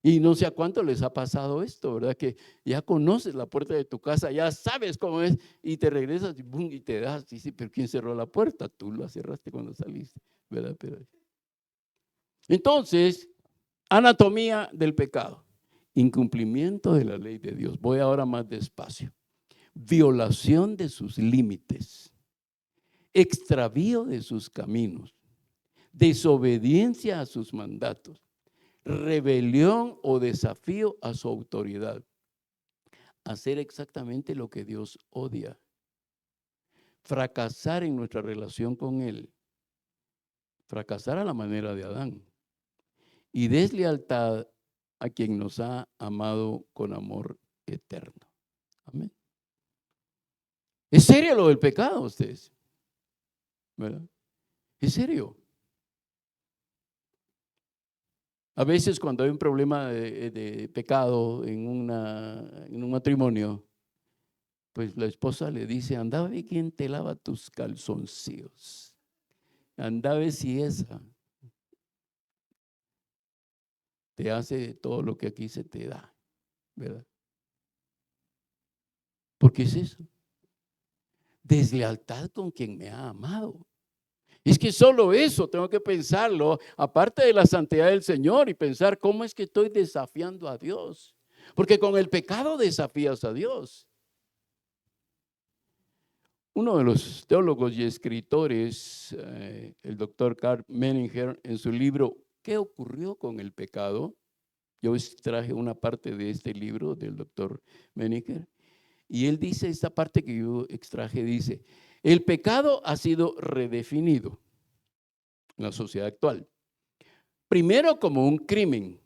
Y no sé a cuánto les ha pasado esto, ¿verdad? Que ya conoces la puerta de tu casa, ya sabes cómo es, y te regresas y, boom, y te das, y dices, pero ¿quién cerró la puerta? Tú la cerraste cuando saliste, ¿verdad? Entonces, anatomía del pecado, incumplimiento de la ley de Dios. Voy ahora más despacio. Violación de sus límites, extravío de sus caminos, desobediencia a sus mandatos, rebelión o desafío a su autoridad. Hacer exactamente lo que Dios odia. Fracasar en nuestra relación con Él. Fracasar a la manera de Adán. Y deslealtad a quien nos ha amado con amor eterno. Amén. ¿Es serio lo del pecado, ustedes? ¿Verdad? ¿Es serio? A veces cuando hay un problema de pecado en un matrimonio, pues la esposa le dice, anda a ver quién te lava tus calzoncillos. Anda a ver si esa te hace todo lo que aquí se te da, ¿verdad? ¿Por qué es eso? Deslealtad con quien me ha amado. Es que solo eso tengo que pensarlo, aparte de la santidad del Señor, y pensar cómo es que estoy desafiando a Dios. Porque con el pecado desafías a Dios. Uno de los teólogos y escritores, el doctor Karl Menninger, en su libro ¿Qué ocurrió con el pecado? Yo extraje una parte de este libro del doctor Menninger. Y él dice, esta parte que yo extraje, dice, el pecado ha sido redefinido en la sociedad actual. Primero como un crimen.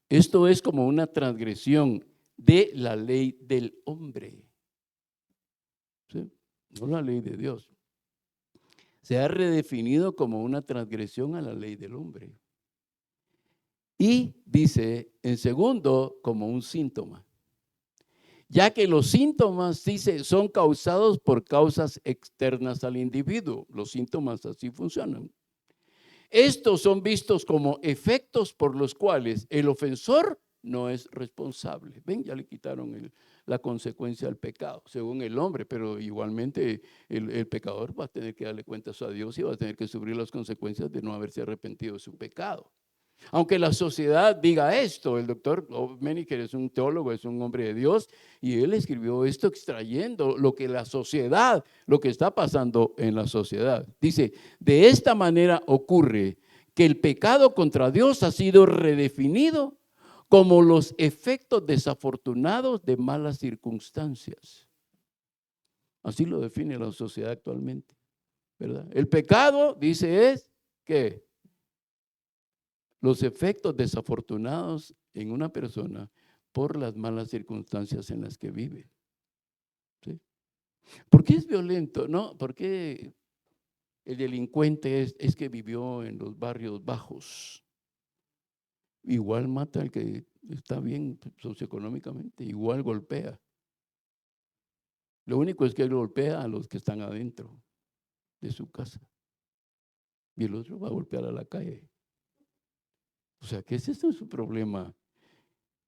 Esto es como una transgresión de la ley del hombre. ¿Sí? No la ley de Dios. Se ha redefinido como una transgresión a la ley del hombre. Y dice, en segundo, como un síntoma. Ya que los síntomas, dice, son causados por causas externas al individuo. Los síntomas así funcionan. Estos son vistos como efectos por los cuales el ofensor no es responsable. Ven, ya le quitaron la consecuencia al pecado, según el hombre, pero igualmente el pecador va a tener que darle cuentas a Dios y va a tener que sufrir las consecuencias de no haberse arrepentido de su pecado. Aunque la sociedad diga esto, el doctor Menninger es un teólogo, es un hombre de Dios, y él escribió esto extrayendo lo que la sociedad, lo que está pasando en la sociedad. Dice, de esta manera ocurre que el pecado contra Dios ha sido redefinido como los efectos desafortunados de malas circunstancias. Así lo define la sociedad actualmente, ¿verdad? El pecado, dice, es que los efectos desafortunados en una persona por las malas circunstancias en las que vive. ¿Sí? ¿Por qué es violento? No, porque el delincuente es que vivió en los barrios bajos. Igual mata al que está bien socioeconómicamente, igual golpea. Lo único es que él golpea a los que están adentro de su casa. Y el otro va a golpear a la calle. O sea, que ese es su problema.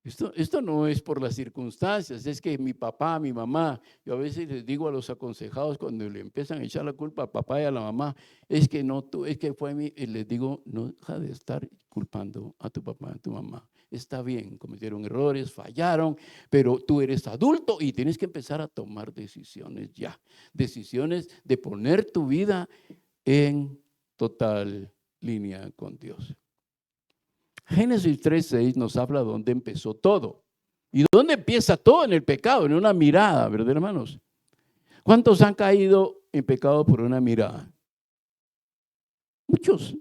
Esto no es por las circunstancias, es que mi papá, mi mamá, yo a veces les digo a los aconsejados cuando le empiezan a echar la culpa al papá y a la mamá, es que no tú, es que fue mí, y les digo, no deja de estar culpando a tu papá, a tu mamá. Está bien, cometieron errores, fallaron, pero tú eres adulto y tienes que empezar a tomar decisiones ya, decisiones de poner tu vida en total línea con Dios. Génesis 3:6 nos habla de dónde empezó todo. ¿Y dónde empieza todo? En el pecado, en una mirada, ¿verdad, hermanos? ¿Cuántos han caído en pecado por una mirada? Muchos,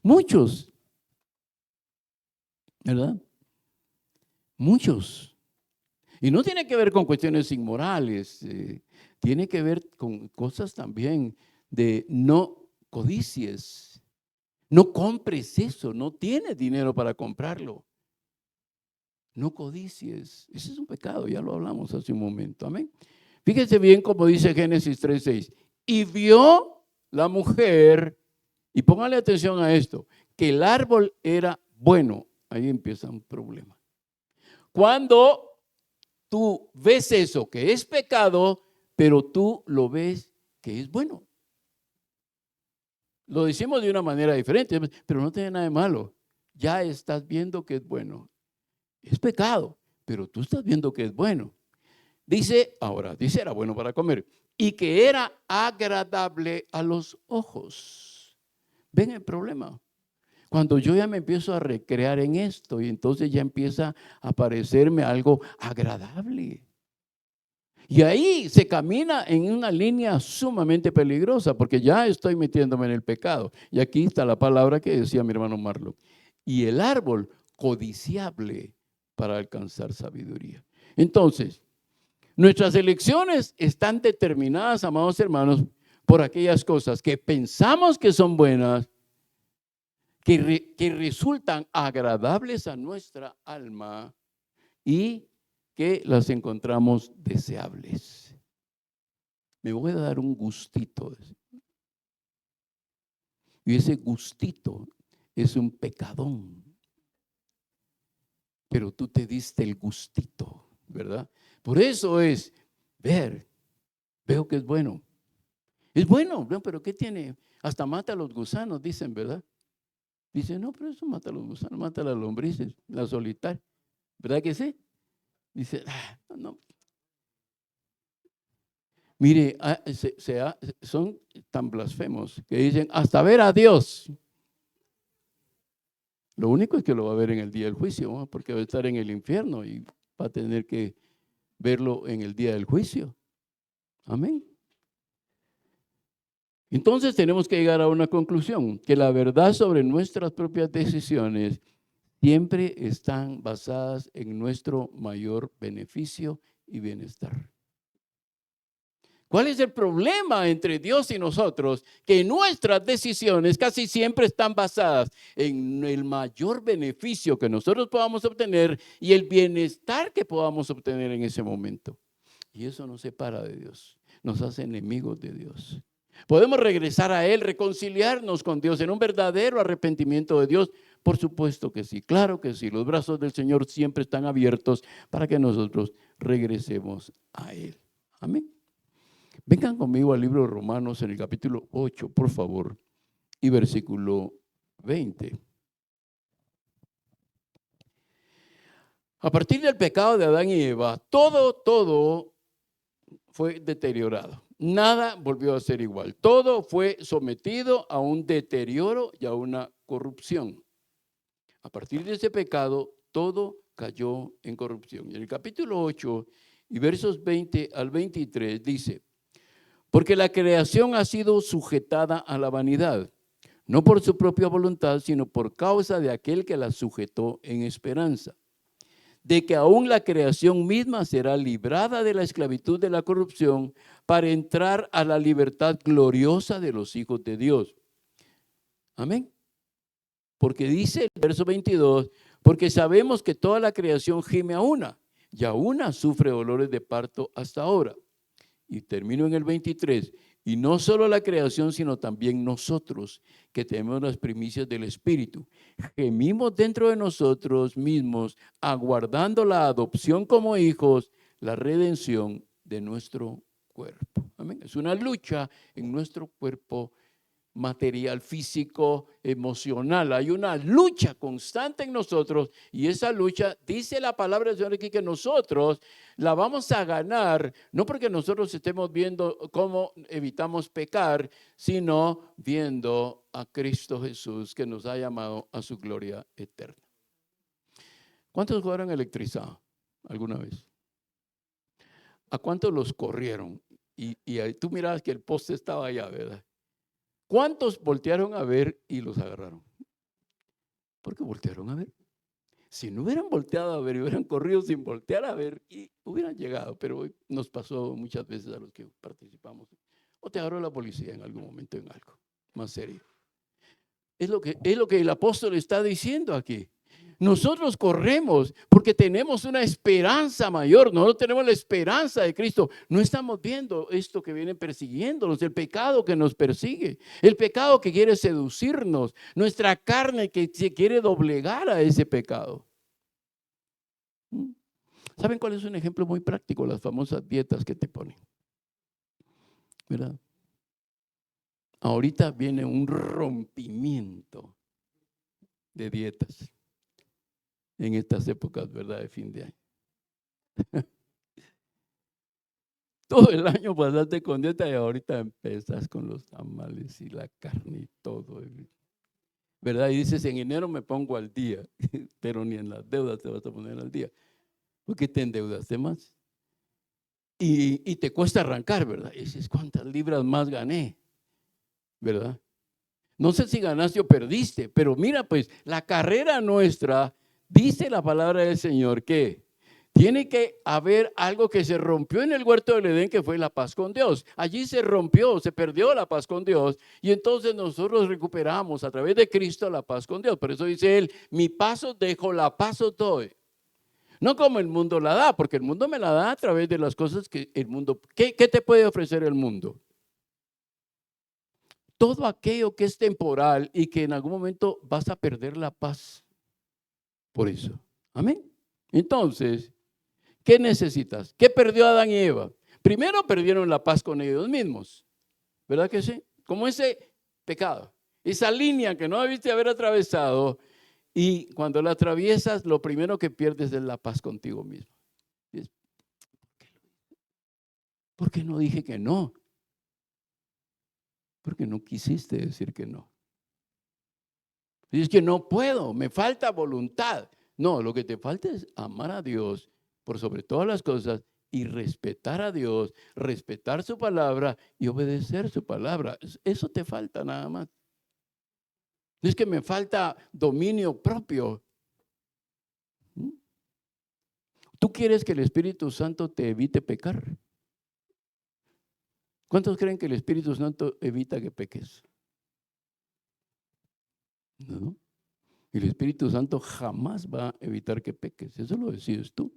muchos, ¿verdad? Muchos. Y no tiene que ver con cuestiones inmorales, tiene que ver con cosas también de no codicies. No compres eso, no tienes dinero para comprarlo. No codicies. Ese es un pecado, ya lo hablamos hace un momento. Amén. Fíjense bien como dice Génesis 3:6. Y vio la mujer, y póngale atención a esto, que el árbol era bueno. Ahí empieza un problema. Cuando tú ves eso que es pecado, pero tú lo ves que es bueno. Lo decimos de una manera diferente, pero no tiene nada de malo. Ya estás viendo que es bueno. Es pecado, pero tú estás viendo que es bueno. Dice, era bueno para comer y que era agradable a los ojos. ¿Ven el problema? Cuando yo ya me empiezo a recrear en esto y entonces ya empieza a parecerme algo agradable. Y ahí se camina en una línea sumamente peligrosa porque ya estoy metiéndome en el pecado. Y aquí está la palabra que decía mi hermano Marlon. Y el árbol codiciable para alcanzar sabiduría. Entonces, nuestras elecciones están determinadas, amados hermanos, por aquellas cosas que pensamos que son buenas, que resultan agradables a nuestra alma y que las encontramos deseables. Me voy a dar un gustito. Y ese gustito es un pecadón. Pero tú te diste el gustito, ¿verdad? Por eso es veo que es bueno. Es bueno, ¿no? Pero ¿qué tiene? Hasta mata a los gusanos, dicen, ¿verdad? Dice, no, pero eso mata a los gusanos, mata a las lombrices, la solitaria. ¿Verdad que sí? Dice, no. Mire, son tan blasfemos que dicen, hasta ver a Dios. Lo único es que lo va a ver en el día del juicio, ¿no? Porque va a estar en el infierno y va a tener que verlo en el día del juicio. Amén. Entonces tenemos que llegar a una conclusión, que la verdad sobre nuestras propias decisiones siempre están basadas en nuestro mayor beneficio y bienestar. ¿Cuál es el problema entre Dios y nosotros? Que nuestras decisiones casi siempre están basadas en el mayor beneficio que nosotros podamos obtener y el bienestar que podamos obtener en ese momento. Y eso nos separa de Dios, nos hace enemigos de Dios. Podemos regresar a Él, reconciliarnos con Dios en un verdadero arrepentimiento de Dios. Por supuesto que sí, claro que sí. Los brazos del Señor siempre están abiertos para que nosotros regresemos a Él. Amén. Vengan conmigo al libro de Romanos en el capítulo 8, por favor, y versículo 20. A partir del pecado de Adán y Eva, todo fue deteriorado. Nada volvió a ser igual. Todo fue sometido a un deterioro y a una corrupción. A partir de ese pecado, todo cayó en corrupción. Y en el capítulo 8 y versos 20 al 23 dice, porque la creación ha sido sujetada a la vanidad, no por su propia voluntad, sino por causa de aquel que la sujetó en esperanza, de que aún la creación misma será librada de la esclavitud de la corrupción para entrar a la libertad gloriosa de los hijos de Dios. Amén. Porque dice el verso 22, porque sabemos que toda la creación gime a una, y a una sufre dolores de parto hasta ahora. Y termino en el 23, y no solo la creación, sino también nosotros, que tenemos las primicias del Espíritu. Gemimos dentro de nosotros mismos, aguardando la adopción como hijos, la redención de nuestro cuerpo. Amén. Es una lucha en nuestro cuerpo material, físico, emocional. Hay una lucha constante en nosotros y esa lucha, dice la palabra del Señor aquí, que nosotros la vamos a ganar, no porque nosotros estemos viendo cómo evitamos pecar, sino viendo a Cristo Jesús que nos ha llamado a su gloria eterna. ¿Cuántos fueron electrizados alguna vez? ¿A cuántos los corrieron? Y ahí tú mirabas que el poste estaba allá, ¿verdad? ¿Cuántos voltearon a ver y los agarraron? Porque voltearon a ver. Si no hubieran volteado a ver y hubieran corrido sin voltear a ver, y hubieran llegado, pero hoy nos pasó muchas veces a los que participamos. O te agarró la policía en algún momento en algo más serio. Es lo que el apóstol está diciendo aquí. Nosotros corremos porque tenemos una esperanza mayor. Nosotros tenemos la esperanza de Cristo. No estamos viendo esto que viene persiguiéndonos, el pecado que nos persigue, el pecado que quiere seducirnos, nuestra carne que se quiere doblegar a ese pecado. ¿Saben cuál es un ejemplo muy práctico? Las famosas dietas que te ponen, ¿verdad? Ahorita viene un rompimiento de dietas en estas épocas, ¿verdad? De fin de año. Todo el año pasaste con dieta y ahorita empezas con los tamales y la carne y todo. ¿verdad? Y dices, en enero me pongo al día, pero ni en las deudas te vas a poner al día, porque te endeudaste más. Y te cuesta arrancar, ¿verdad? Y dices, ¿cuántas libras más gané? ¿Verdad? No sé si ganaste o perdiste, pero mira, pues la carrera nuestra, dice la palabra del Señor que tiene que haber algo que se rompió en el huerto del Edén, que fue la paz con Dios. Allí se rompió, se perdió la paz con Dios, y entonces nosotros recuperamos a través de Cristo la paz con Dios. Por eso dice él, mi paz os dejo, la paz os doy. No como el mundo la da, porque el mundo me la da a través de las cosas que el mundo, ¿qué te puede ofrecer el mundo? Todo aquello que es temporal y que en algún momento vas a perder la paz por eso. Amén. Entonces, ¿qué necesitas? ¿Qué perdió Adán y Eva? Primero perdieron la paz con ellos mismos, ¿verdad que sí? Como ese pecado, esa línea que no debiste haber atravesado, y cuando la atraviesas, lo primero que pierdes es la paz contigo mismo. ¿Por qué no dije que no? Porque no quisiste decir que no. Dices que no puedo, me falta voluntad. No, lo que te falta es amar a Dios por sobre todas las cosas y respetar a Dios, respetar su palabra y obedecer su palabra. Eso te falta nada más. Es que me falta dominio propio. ¿Tú quieres que el Espíritu Santo te evite pecar? ¿Cuántos creen que el Espíritu Santo evita que peques? No. El Espíritu Santo jamás va a evitar que peques. Eso lo decides tú.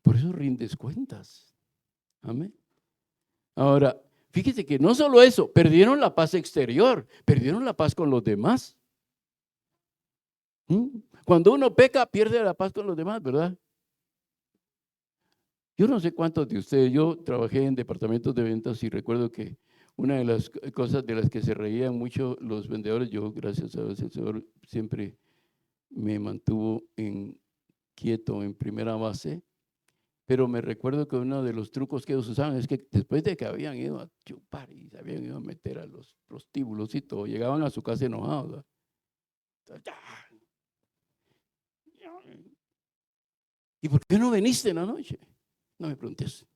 Por eso rindes cuentas. Amén. Ahora, fíjese que no solo eso, perdieron la paz exterior, perdieron la paz con los demás. Cuando uno peca, pierde la paz con los demás, ¿verdad? Yo no sé cuántos de ustedes, yo trabajé en departamentos de ventas y recuerdo que una de las cosas de las que se reían mucho los vendedores, yo gracias a Dios el Señor siempre me mantuvo quieto en primera base, pero me recuerdo que uno de los trucos que ellos usaban es que después de que habían ido a chupar y se habían ido a meter a los prostíbulos y todo, llegaban a su casa enojados. ¿Y por qué no viniste en la noche? No me preguntes.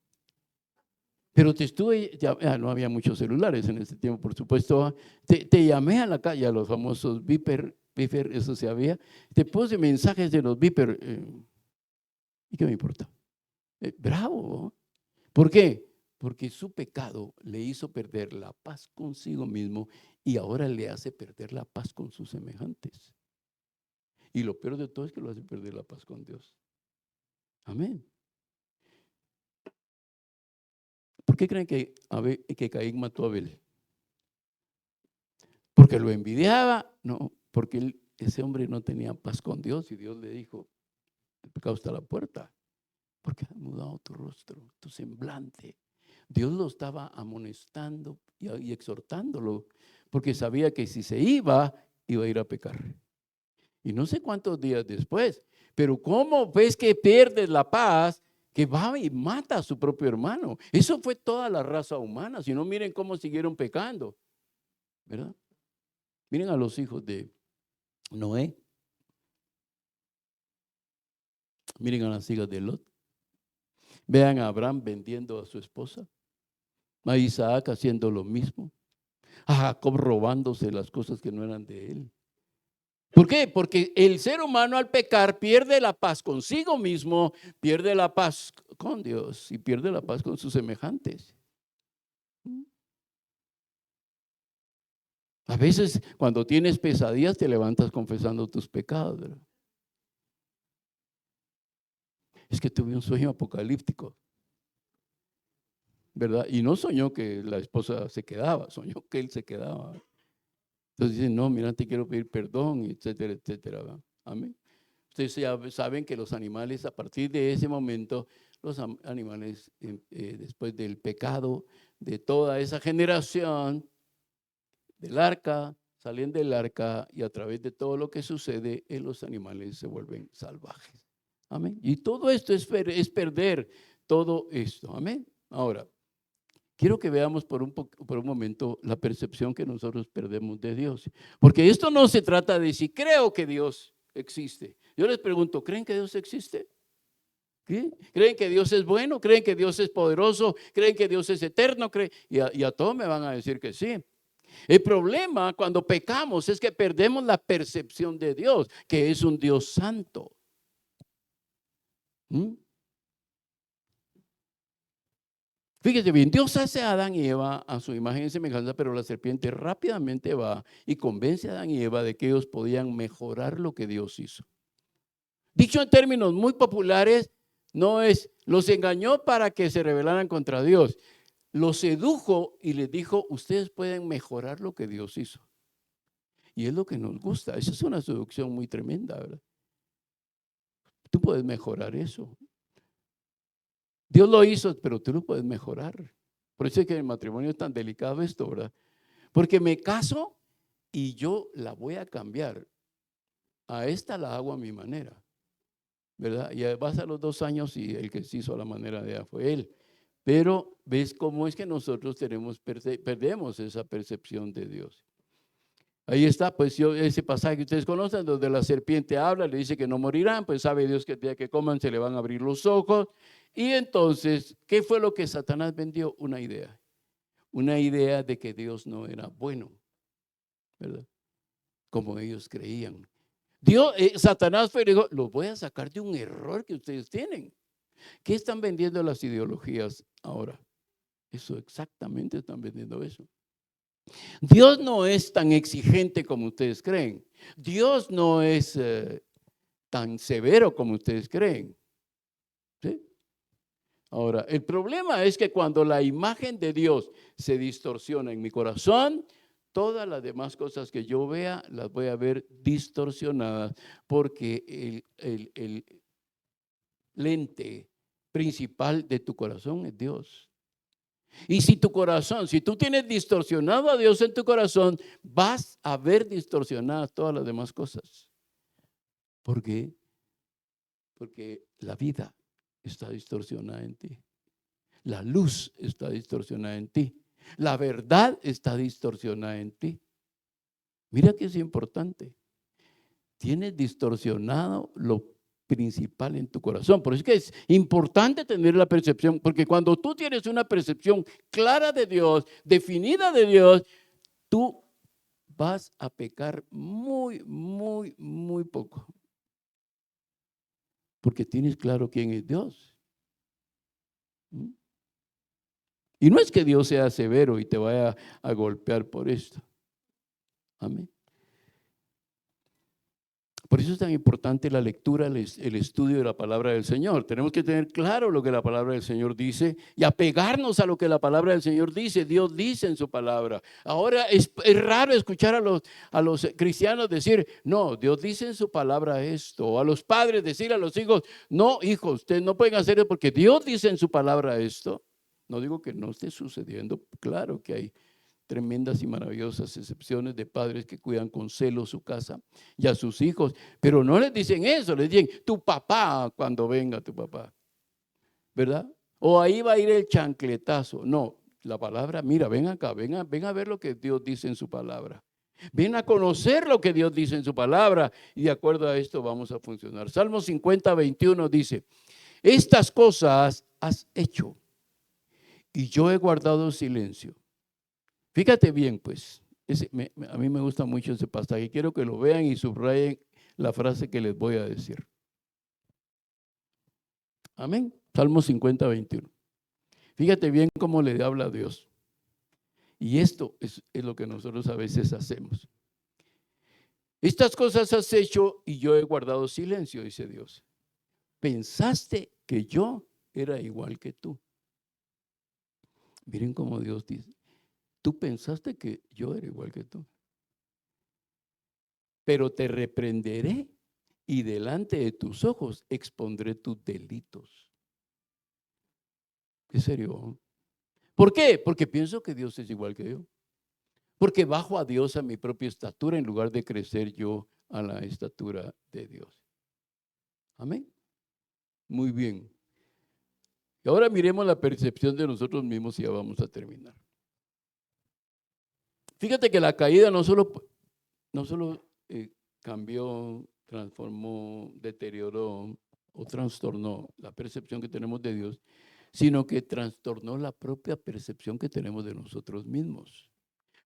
Pero te estuve, no había muchos celulares en ese tiempo, por supuesto. Te llamé a la calle, a los famosos Viper, eso se había. Te puse mensajes de los Viper. ¿Y qué me importa? Bravo. ¿Por qué? Porque su pecado le hizo perder la paz consigo mismo y ahora le hace perder la paz con sus semejantes. Y lo peor de todo es que lo hace perder la paz con Dios. Amén. ¿Por qué creen que Caín mató a Abel? ¿Porque lo envidiaba? No, porque ese hombre no tenía paz con Dios y Dios le dijo, el pecado está a la puerta. Porque has mudado tu rostro, tu semblante. Dios lo estaba amonestando y exhortándolo, porque sabía que si se iba a ir a pecar. Y no sé cuántos días después, pero ¿cómo ves que pierdes la paz? Que va y mata a su propio hermano. Eso fue toda la raza humana. Si no, miren cómo siguieron pecando, ¿verdad? Miren a los hijos de Noé. Miren a las hijas de Lot. Vean a Abraham vendiendo a su esposa. A Isaac haciendo lo mismo. A Jacob robándose las cosas que no eran de él. ¿Por qué? Porque el ser humano al pecar pierde la paz consigo mismo, pierde la paz con Dios y pierde la paz con sus semejantes. A veces cuando tienes pesadillas te levantas confesando tus pecados, ¿verdad? Es que tuve un sueño apocalíptico, ¿verdad? Y no soñó que la esposa se quedaba, soñó que él se quedaba. Entonces dicen, no, mira, te quiero pedir perdón, etcétera, etcétera, ¿verdad? Amén. Ustedes ya saben que los animales, a partir de ese momento, los animales, después del pecado de toda esa generación del arca, salen del arca y a través de todo lo que sucede, los animales se vuelven salvajes. Amén. Y todo esto es perder todo esto. Amén. Ahora, quiero que veamos por un momento la percepción que nosotros perdemos de Dios. Porque esto no se trata de si creo que Dios existe. Yo les pregunto, ¿creen que Dios existe? ¿Sí? ¿Creen que Dios es bueno? ¿Creen que Dios es poderoso? ¿Creen que Dios es eterno? Y a todos me van a decir que sí. El problema cuando pecamos es que perdemos la percepción de Dios, que es un Dios santo. ¿Mm? Fíjese bien, Dios hace a Adán y Eva a su imagen y semejanza, pero la serpiente rápidamente va y convence a Adán y Eva de que ellos podían mejorar lo que Dios hizo. Dicho en términos muy populares, no es, los engañó para que se rebelaran contra Dios. Los sedujo y les dijo, ustedes pueden mejorar lo que Dios hizo. Y es lo que nos gusta. Esa es una seducción muy tremenda, ¿verdad? Tú puedes mejorar eso. Dios lo hizo, pero tú lo puedes mejorar. Por eso es que el matrimonio es tan delicado esto, ¿verdad? Porque me caso y yo la voy a cambiar. A esta la hago a mi manera, ¿verdad? Y vas a los 2 años y el que se hizo a la manera de ella fue él. Pero ves cómo es que nosotros perdemos esa percepción de Dios. Ahí está, pues ese pasaje que ustedes conocen, donde la serpiente habla, le dice que no morirán, pues sabe Dios que el día que coman se le van a abrir los ojos. Y entonces, ¿qué fue lo que Satanás vendió? Una idea de que Dios no era bueno, ¿verdad? Como ellos creían. Satanás fue y dijo, los voy a sacar de un error que ustedes tienen. ¿Qué están vendiendo las ideologías ahora? Eso exactamente están vendiendo eso. Dios no es tan exigente como ustedes creen. Dios no es tan severo como ustedes creen. ¿Sí? Ahora, el problema es que cuando la imagen de Dios se distorsiona en mi corazón, todas las demás cosas que yo vea las voy a ver distorsionadas porque el lente principal de tu corazón es Dios. Y si tú tienes distorsionado a Dios en tu corazón, vas a ver distorsionadas todas las demás cosas. ¿Por qué? Porque la vida está distorsionada en ti. La luz está distorsionada en ti. La verdad está distorsionada en ti. Mira que es importante. Tienes distorsionado lo principal en tu corazón. Por eso es que es importante tener la percepción, porque cuando tú tienes una percepción clara de Dios, definida de Dios, tú vas a pecar muy, muy, muy poco. Porque tienes claro quién es Dios. ¿Mm? Y no es que Dios sea severo y te vaya a golpear por esto. Amén. Por eso es tan importante la lectura, el estudio de la palabra del Señor. Tenemos que tener claro lo que la palabra del Señor dice y apegarnos a lo que la palabra del Señor dice. Dios dice en su palabra. Ahora es raro escuchar a los cristianos decir, no, Dios dice en su palabra esto. O a los padres decir a los hijos, no, hijos, ustedes no pueden hacer eso porque Dios dice en su palabra esto. No digo que no esté sucediendo, claro que hay tremendas y maravillosas excepciones de padres que cuidan con celo su casa y a sus hijos, pero no les dicen eso, les dicen tu papá cuando venga tu papá, ¿verdad? O ahí va a ir el chancletazo. No, la palabra, mira, ven acá, ven a ver lo que Dios dice en su palabra. Ven a conocer lo que Dios dice en su palabra y de acuerdo a esto vamos a funcionar. Salmo 50, 21 dice, estas cosas has hecho y yo he guardado silencio. Fíjate bien, pues, a mí me gusta mucho ese pasaje. Quiero que lo vean y subrayen la frase que les voy a decir. Amén. Salmo 50, 21. Fíjate bien cómo le habla a Dios. Y esto es lo que nosotros a veces hacemos. Estas cosas has hecho y yo he guardado silencio, dice Dios. Pensaste que yo era igual que tú. Miren cómo Dios dice. Tú pensaste que yo era igual que tú. Pero te reprenderé y delante de tus ojos expondré tus delitos. ¿En serio? ¿Por qué? Porque pienso que Dios es igual que yo. Porque bajo a Dios a mi propia estatura en lugar de crecer yo a la estatura de Dios. Amén. Muy bien. Y ahora miremos la percepción de nosotros mismos y ya vamos a terminar. Fíjate que la caída no solo cambió, transformó, deterioró o trastornó la percepción que tenemos de Dios, sino que trastornó la propia percepción que tenemos de nosotros mismos.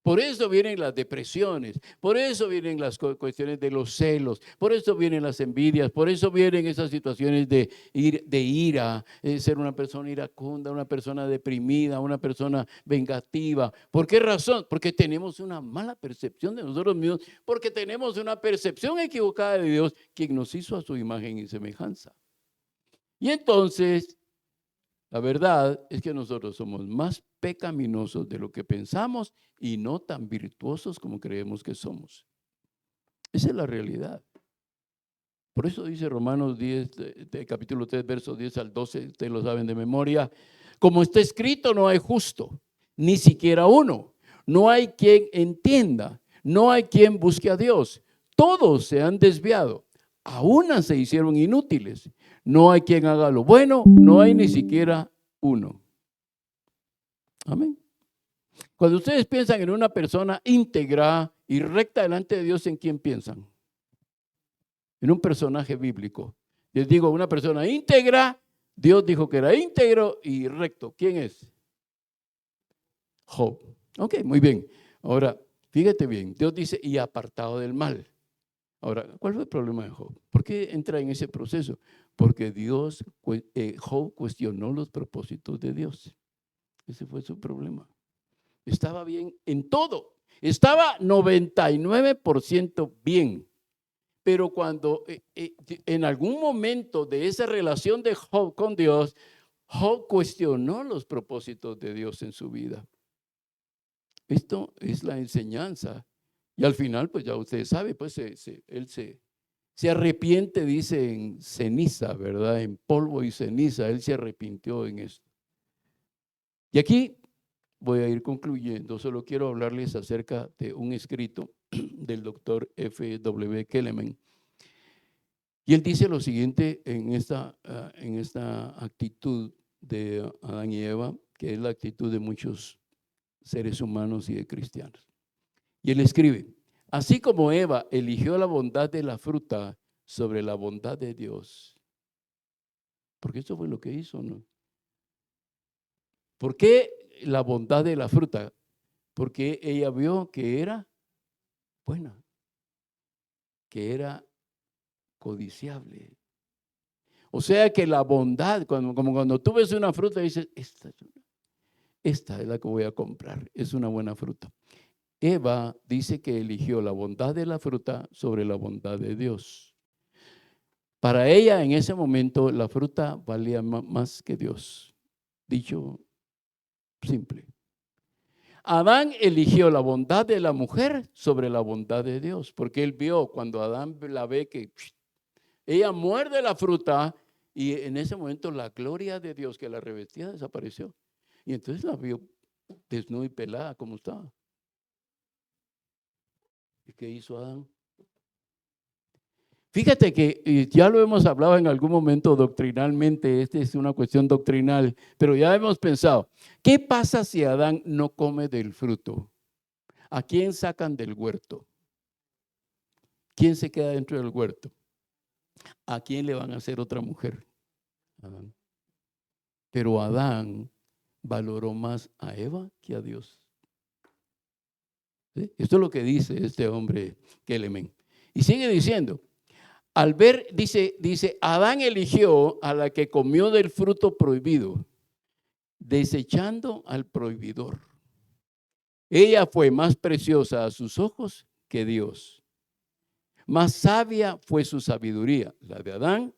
Por eso vienen las depresiones, por eso vienen las cuestiones de los celos, por eso vienen las envidias, por eso vienen esas situaciones de ira, ser una persona iracunda, una persona deprimida, una persona vengativa. ¿Por qué razón? Porque tenemos una mala percepción de nosotros mismos, porque tenemos una percepción equivocada de Dios, quien nos hizo a su imagen y semejanza. Y entonces, la verdad es que nosotros somos más pecaminosos de lo que pensamos y no tan virtuosos como creemos que somos. Esa es la realidad. Por eso dice Romanos 10, capítulo 3, versos 10 al 12, ustedes lo saben de memoria. Como está escrito, no hay justo, ni siquiera uno. No hay quien entienda, no hay quien busque a Dios. Todos se han desviado, a una se hicieron inútiles. No hay quien haga lo bueno, no hay ni siquiera uno. Amén. Cuando ustedes piensan en una persona íntegra y recta delante de Dios, ¿en quién piensan? En un personaje bíblico. Les digo, una persona íntegra, Dios dijo que era íntegro y recto. ¿Quién es? Job. Ok, muy bien. Ahora, fíjate bien, Dios dice, y apartado del mal. Ahora, ¿cuál fue el problema de Job? ¿Por qué entra en ese proceso? Porque Job cuestionó los propósitos de Dios. Ese fue su problema. Estaba bien en todo. Estaba 99% bien. Pero cuando en algún momento de esa relación de Job con Dios, Job cuestionó los propósitos de Dios en su vida. Esto es la enseñanza. Y al final, pues ya usted sabe, pues él se arrepiente, dice, en ceniza, ¿verdad? En polvo y ceniza. Él se arrepintió en esto. Y aquí voy a ir concluyendo. Solo quiero hablarles acerca de un escrito del doctor F.W. Kellerman. Y él dice lo siguiente en esta actitud de Adán y Eva, que es la actitud de muchos seres humanos y de cristianos. Y él escribe, así como Eva eligió la bondad de la fruta sobre la bondad de Dios, porque eso fue lo que hizo, ¿no? ¿Por qué la bondad de la fruta? Porque ella vio que era buena, que era codiciable. O sea que la bondad, como cuando tú ves una fruta y dices, esta es la que voy a comprar, es una buena fruta. Eva dice que eligió la bondad de la fruta sobre la bondad de Dios. Para ella en ese momento la fruta valía más que Dios. Dicho simple. Adán eligió la bondad de la mujer sobre la bondad de Dios, porque él vio cuando Adán la ve que ella muerde la fruta y en ese momento la gloria de Dios que la revestía desapareció. Y entonces la vio desnuda y pelada como estaba. ¿Y qué hizo Adán? Fíjate que ya lo hemos hablado en algún momento doctrinalmente, esta es una cuestión doctrinal, pero ya hemos pensado, ¿qué pasa si Adán no come del fruto? ¿A quién sacan del huerto? ¿Quién se queda dentro del huerto? ¿A quién le van a hacer otra mujer? Adán. Pero Adán valoró más a Eva que a Dios. ¿Sí? Esto es lo que dice este hombre Kellerman. Y sigue diciendo, al ver, dice, Adán eligió a la que comió del fruto prohibido, desechando al prohibidor. Ella fue más preciosa a sus ojos que Dios. Más sabia fue su sabiduría, la de Adán,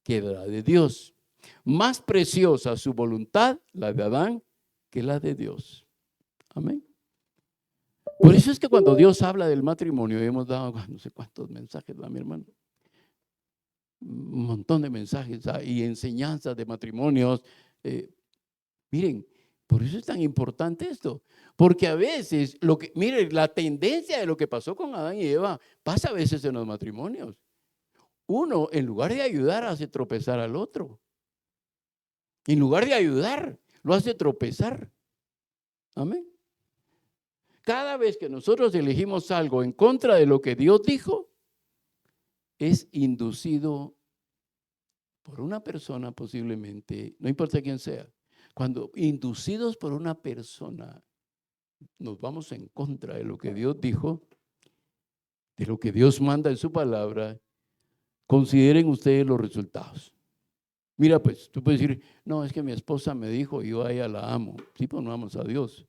que la de Dios. Más preciosa su voluntad, la de Adán, que la de Dios. Amén. Por eso es que cuando Dios habla del matrimonio, hemos dado no sé cuántos mensajes, ¿verdad, mi hermano? Un montón de mensajes y enseñanzas de matrimonios. Miren, por eso es tan importante esto. Porque a veces, miren, la tendencia de lo que pasó con Adán y Eva pasa a veces en los matrimonios. Uno, en lugar de ayudar, hace tropezar al otro. En lugar de ayudar, lo hace tropezar. Amén. Cada vez que nosotros elegimos algo en contra de lo que Dios dijo, es inducido por una persona posiblemente, no importa quién sea. Cuando inducidos por una persona nos vamos en contra de lo que Dios dijo, de lo que Dios manda en su palabra, consideren ustedes los resultados. Mira, pues, tú puedes decir, no, es que mi esposa me dijo y yo a ella la amo. Sí, pues no amas a Dios.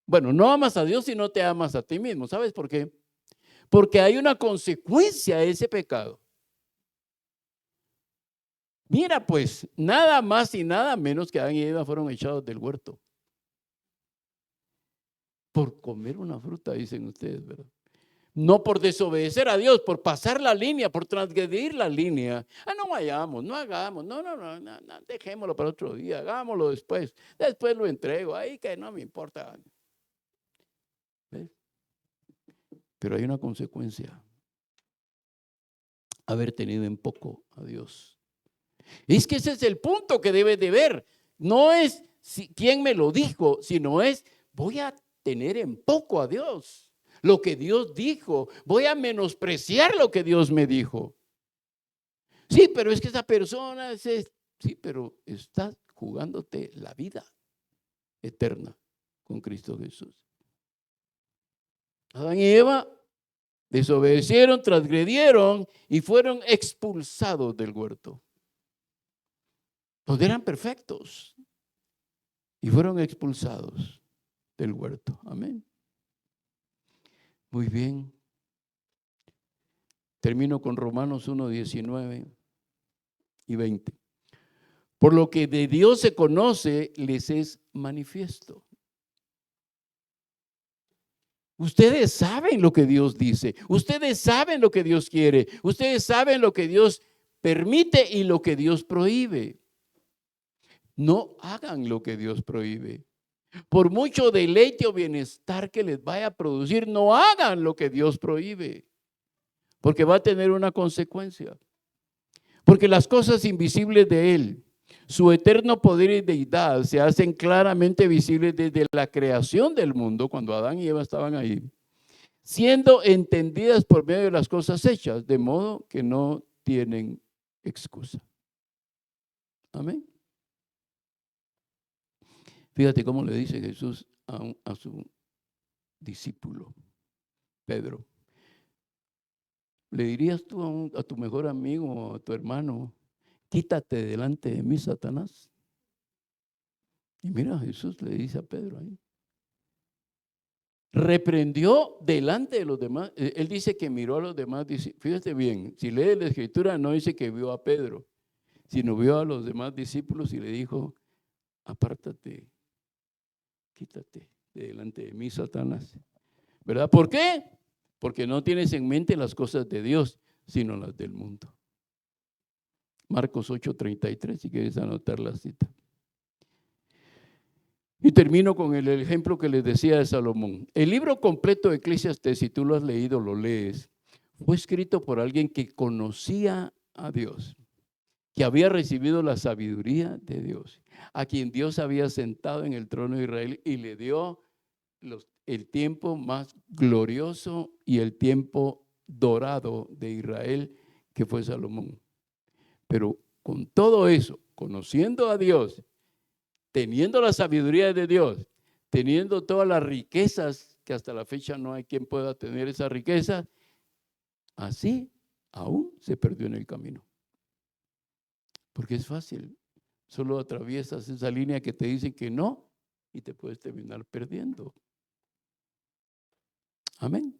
Bueno, no amas a Dios si no te amas a ti mismo. ¿Sabes por qué? Porque hay una consecuencia a ese pecado. Mira, pues, nada más y nada menos que Adán y Eva fueron echados del huerto. Por comer una fruta, dicen ustedes, ¿verdad? No por desobedecer a Dios, por pasar la línea, por transgredir la línea. No vayamos, no hagamos, no, dejémoslo para otro día, hagámoslo después lo entrego, ahí que no me importa. ¿Ves? Pero hay una consecuencia, haber tenido en poco a Dios. Es que ese es el punto que debes de ver. No es quién me lo dijo, sino es voy a tener en poco a Dios. Lo que Dios dijo, voy a menospreciar lo que Dios me dijo. Sí, pero es que esa persona sí, pero estás jugándote la vida eterna con Cristo Jesús. Adán y Eva desobedecieron, transgredieron y fueron expulsados del huerto. Pues eran perfectos y fueron expulsados del huerto. Amén. Muy bien. Termino con Romanos 1, 19 y 20. Por lo que de Dios se conoce, les es manifiesto. Ustedes saben lo que Dios dice. Ustedes saben lo que Dios quiere. Ustedes saben lo que Dios permite y lo que Dios prohíbe. No hagan lo que Dios prohíbe. Por mucho deleite o bienestar que les vaya a producir, no hagan lo que Dios prohíbe, porque va a tener una consecuencia. Porque las cosas invisibles de Él, su eterno poder y deidad, se hacen claramente visibles desde la creación del mundo, cuando Adán y Eva estaban ahí, siendo entendidas por medio de las cosas hechas, de modo que no tienen excusa. Amén. Fíjate cómo le dice Jesús a su discípulo, Pedro. ¿Le dirías tú a tu mejor amigo o a tu hermano, quítate delante de mí, Satanás? Y mira, Jesús le dice a Pedro ahí. Reprendió delante de los demás. Él dice que miró a los demás. Fíjate bien, si lees la Escritura no dice que vio a Pedro, sino vio a los demás discípulos y le dijo, apártate, quítate de delante de mí, Satanás. ¿Verdad? ¿Por qué? Porque no tienes en mente las cosas de Dios, sino las del mundo. Marcos 8:33, si quieres anotar la cita. Y termino con el ejemplo que les decía de Salomón. El libro completo de Eclesiastés, si tú lo has leído, lo lees, fue escrito por alguien que conocía a Dios, que había recibido la sabiduría de Dios, a quien Dios había sentado en el trono de Israel y le dio el tiempo más glorioso y el tiempo dorado de Israel, que fue Salomón. Pero con todo eso, conociendo a Dios, teniendo la sabiduría de Dios, teniendo todas las riquezas, que hasta la fecha no hay quien pueda tener esa riqueza, así aún se perdió en el camino. Porque es fácil, solo atraviesas esa línea que te dicen que no y te puedes terminar perdiendo. Amén.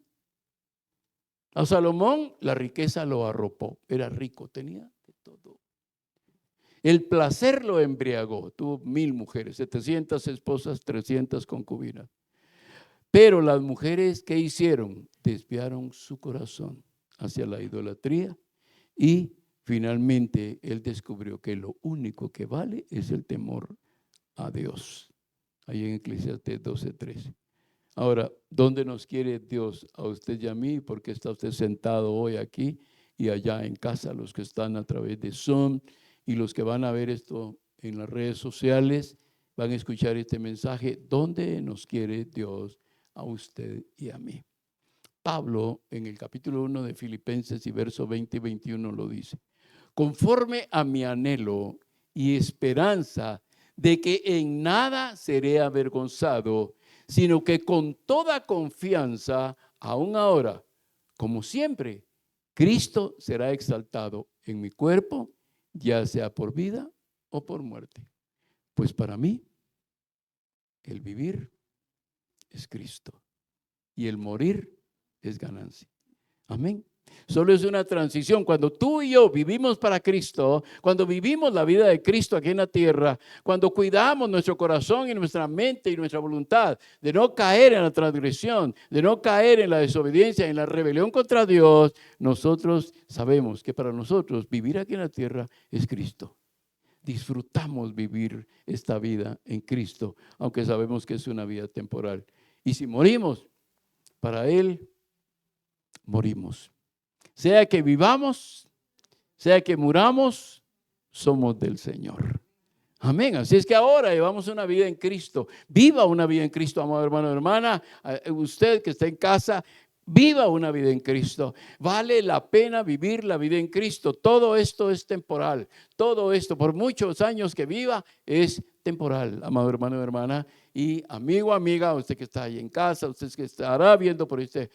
A Salomón la riqueza lo arropó, era rico, tenía de todo. El placer lo embriagó, tuvo 1000 mujeres, 700 esposas, 300 concubinas. Pero las mujeres, ¿qué hicieron? Desviaron su corazón hacia la idolatría y finalmente él descubrió que lo único que vale es el temor a Dios. Ahí en Eclesiastés 12:13. Ahora, ¿dónde nos quiere Dios? A usted y a mí, porque está usted sentado hoy aquí y allá en casa, los que están a través de Zoom y los que van a ver esto en las redes sociales, van a escuchar este mensaje, ¿dónde nos quiere Dios a usted y a mí? Pablo, en el capítulo 1 de Filipenses y versos 20 y 21 lo dice: conforme a mi anhelo y esperanza de que en nada seré avergonzado, sino que con toda confianza, aún ahora, como siempre, Cristo será exaltado en mi cuerpo, ya sea por vida o por muerte. Pues para mí, el vivir es Cristo y el morir es ganancia. Amén. Solo es una transición. Cuando tú y yo vivimos para Cristo, cuando vivimos la vida de Cristo aquí en la tierra, cuando cuidamos nuestro corazón y nuestra mente y nuestra voluntad de no caer en la transgresión, de no caer en la desobediencia, en la rebelión contra Dios, nosotros sabemos que para nosotros vivir aquí en la tierra es Cristo. Disfrutamos vivir esta vida en Cristo, aunque sabemos que es una vida temporal. Y si morimos, para Él morimos. Sea que vivamos, sea que muramos, somos del Señor. Amén. Así es que ahora llevamos una vida en Cristo. Viva una vida en Cristo, amado hermano, hermana. Usted que está en casa, viva una vida en Cristo. Vale la pena vivir la vida en Cristo. Todo esto es temporal. Todo esto, por muchos años que viva, es temporal, amado hermano, hermana. Y amigo, amiga, usted que está ahí en casa, usted que estará viendo por estas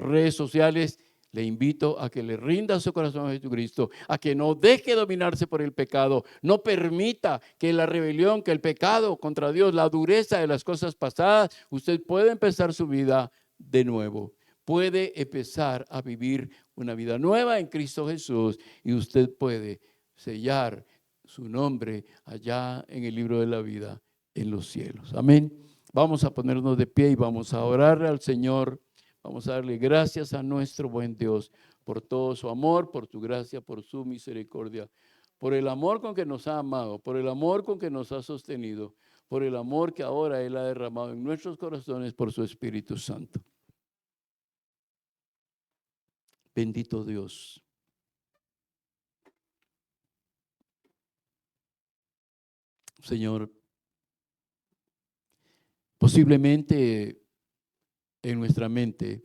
redes sociales, le invito a que le rinda su corazón a Jesucristo, a que no deje dominarse por el pecado, no permita que la rebelión, que el pecado contra Dios, la dureza de las cosas pasadas, usted puede empezar su vida de nuevo. Puede empezar a vivir una vida nueva en Cristo Jesús y usted puede sellar su nombre allá en el libro de la vida en los cielos. Amén. Vamos a ponernos de pie y vamos a orar al Señor. Vamos a darle gracias a nuestro buen Dios por todo su amor, por su gracia, por su misericordia, por el amor con que nos ha amado, por el amor con que nos ha sostenido, por el amor que ahora Él ha derramado en nuestros corazones por su Espíritu Santo. Bendito Dios. Señor, posiblemente en nuestra mente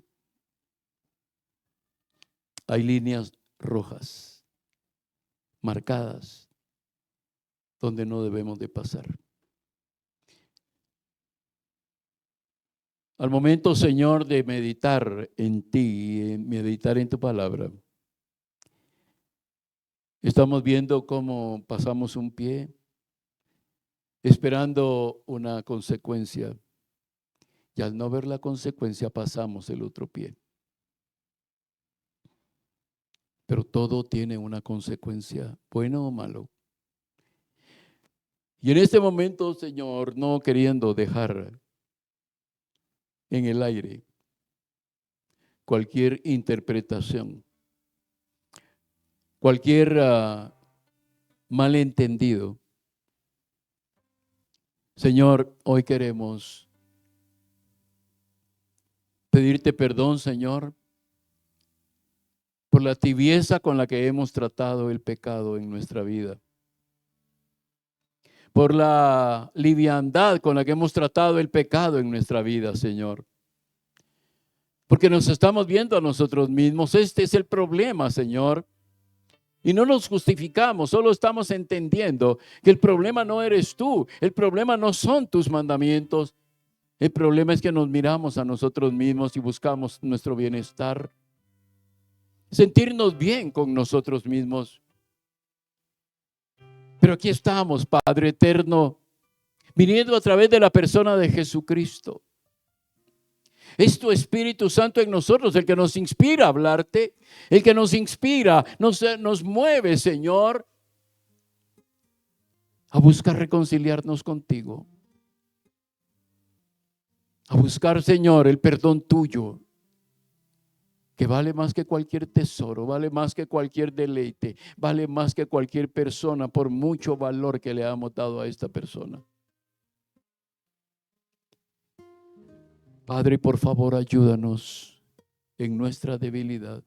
hay líneas rojas, marcadas, donde no debemos de pasar. Al momento, Señor, de meditar en ti, meditar en tu palabra, estamos viendo cómo pasamos un pie, esperando una consecuencia, y al no ver la consecuencia pasamos el otro pie. Pero todo tiene una consecuencia, bueno o malo. Y en este momento, Señor, no queriendo dejar en el aire cualquier interpretación, cualquier malentendido. Señor, hoy queremos pedirte perdón, Señor, por la tibieza con la que hemos tratado el pecado en nuestra vida, por la liviandad con la que hemos tratado el pecado en nuestra vida, Señor. Porque nos estamos viendo a nosotros mismos. Este es el problema, Señor. Y no nos justificamos, solo estamos entendiendo que el problema no eres tú, el problema no son tus mandamientos. El problema es que nos miramos a nosotros mismos y buscamos nuestro bienestar, sentirnos bien con nosotros mismos. Pero aquí estamos, Padre eterno, viniendo a través de la persona de Jesucristo. Es tu Espíritu Santo en nosotros el que nos inspira a hablarte, el que nos inspira, nos mueve, Señor, a buscar reconciliarnos contigo, a buscar, Señor, el perdón tuyo, que vale más que cualquier tesoro, vale más que cualquier deleite, vale más que cualquier persona, por mucho valor que le hayamos dado a esta persona. Padre, por favor, ayúdanos en nuestra debilidad.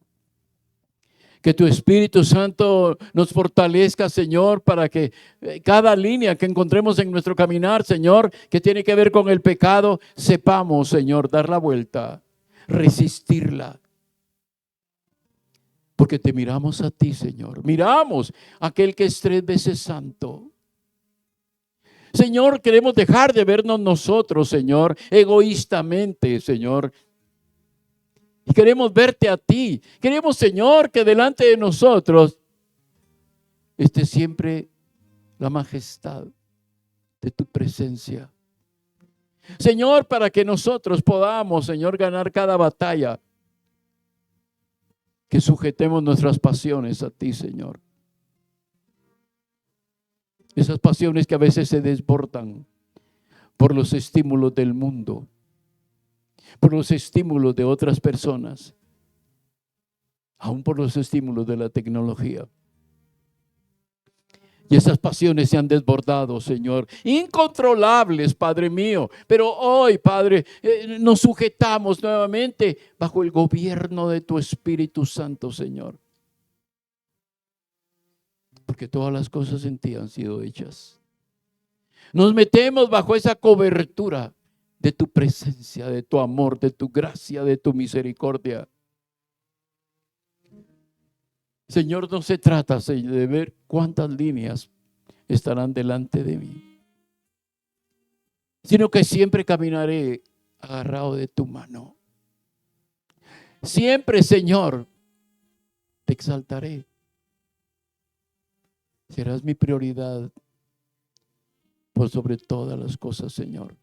Que tu Espíritu Santo nos fortalezca, Señor, para que cada línea que encontremos en nuestro caminar, Señor, que tiene que ver con el pecado, sepamos, Señor, dar la vuelta, resistirla. Porque te miramos a ti, Señor. Miramos a aquel que es 3 veces santo. Señor, queremos dejar de vernos nosotros, Señor, egoístamente, Señor. Y queremos verte a ti. Queremos, Señor, que delante de nosotros esté siempre la majestad de tu presencia. Señor, para que nosotros podamos, Señor, ganar cada batalla, que sujetemos nuestras pasiones a ti, Señor. Esas pasiones que a veces se desbordan por los estímulos del mundo, por los estímulos de otras personas, aún por los estímulos de la tecnología. Y esas pasiones se han desbordado, Señor, incontrolables, Padre mío. Pero hoy, Padre, nos sujetamos nuevamente bajo el gobierno de tu Espíritu Santo, Señor. Porque todas las cosas en ti han sido hechas. Nos metemos bajo esa cobertura de tu presencia, de tu amor, de tu gracia, de tu misericordia. Señor, no se trata de ver cuántas líneas estarán delante de mí, sino que siempre caminaré agarrado de tu mano. Siempre, Señor, te exaltaré. Serás mi prioridad por sobre todas las cosas, Señor.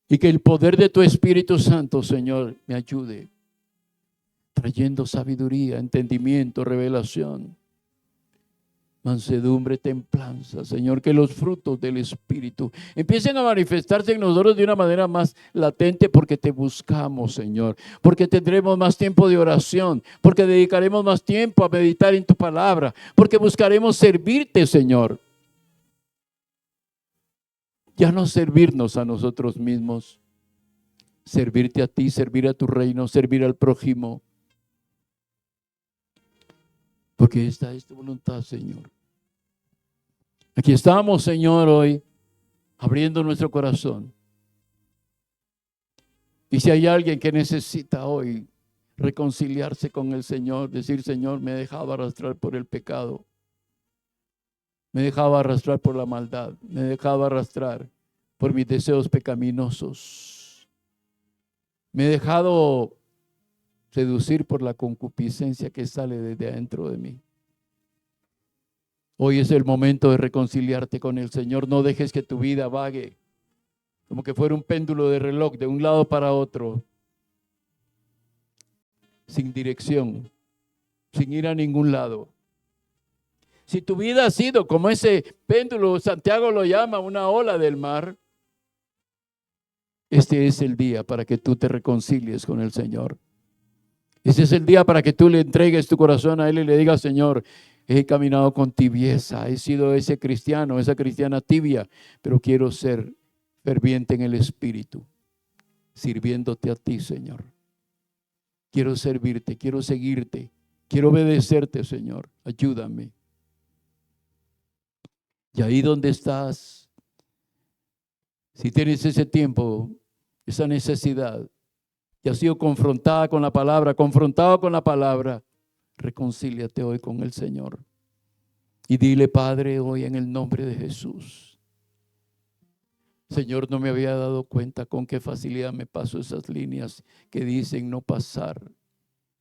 Y que el poder de tu Espíritu Santo, Señor, me ayude, trayendo sabiduría, entendimiento, revelación, mansedumbre, templanza, Señor. Que los frutos del Espíritu empiecen a manifestarse en nosotros de una manera más latente, porque te buscamos, Señor, porque tendremos más tiempo de oración, porque dedicaremos más tiempo a meditar en tu palabra, porque buscaremos servirte, Señor. Ya no servirnos a nosotros mismos, servirte a ti, servir a tu reino, servir al prójimo. Porque esta es tu voluntad, Señor. Aquí estamos, Señor, hoy, abriendo nuestro corazón. Y si hay alguien que necesita hoy reconciliarse con el Señor, decir: Señor, me he dejado arrastrar por el pecado, me he dejado arrastrar por la maldad, me he dejado arrastrar por mis deseos pecaminosos, me he dejado seducir por la concupiscencia que sale desde adentro de mí. Hoy es el momento de reconciliarte con el Señor. No dejes que tu vida vague como que fuera un péndulo de reloj de un lado para otro, sin dirección, sin ir a ningún lado. Si tu vida ha sido como ese péndulo, Santiago lo llama una ola del mar, este es el día para que tú te reconcilies con el Señor. Este es el día para que tú le entregues tu corazón a Él y le digas: Señor, he caminado con tibieza, he sido ese cristiano, esa cristiana tibia, pero quiero ser ferviente en el Espíritu, sirviéndote a ti, Señor. Quiero servirte, quiero seguirte, quiero obedecerte, Señor. Ayúdame. Y ahí donde estás, si tienes ese tiempo, esa necesidad, y has sido confrontado con la palabra, reconcíliate hoy con el Señor. Y dile: Padre, hoy en el nombre de Jesús, Señor, no me había dado cuenta con qué facilidad me paso esas líneas que dicen no pasar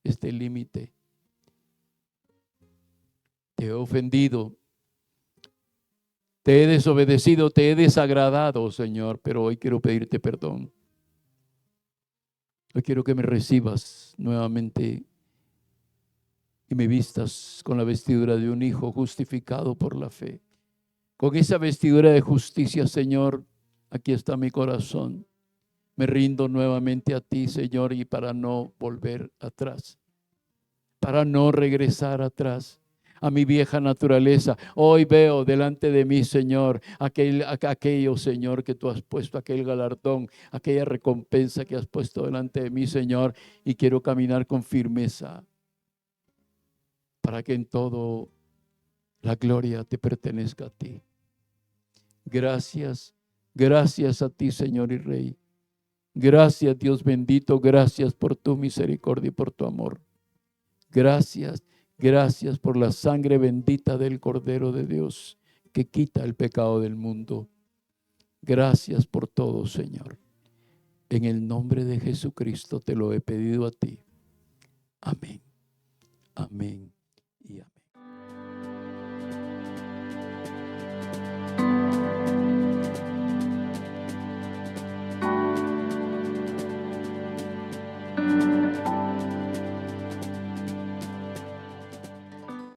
este límite. Te he ofendido, te he desobedecido, te he desagradado, Señor, pero hoy quiero pedirte perdón. Hoy quiero que me recibas nuevamente y me vistas con la vestidura de un hijo justificado por la fe. Con esa vestidura de justicia, Señor, aquí está mi corazón. Me rindo nuevamente a ti, Señor, y para no volver atrás, para no regresar atrás. a mi vieja naturaleza. Hoy veo delante de mí, Señor, aquello, Señor, que tú has puesto, aquel galardón, aquella recompensa que has puesto delante de mí, Señor, y quiero caminar con firmeza para que en todo la gloria te pertenezca a ti. Gracias, gracias a ti, Señor y Rey. Gracias, Dios bendito, gracias por tu misericordia y por tu amor. Gracias, gracias por la sangre bendita del Cordero de Dios que quita el pecado del mundo. Gracias por todo, Señor. En el nombre de Jesucristo te lo he pedido a ti. Amén, amén y amén.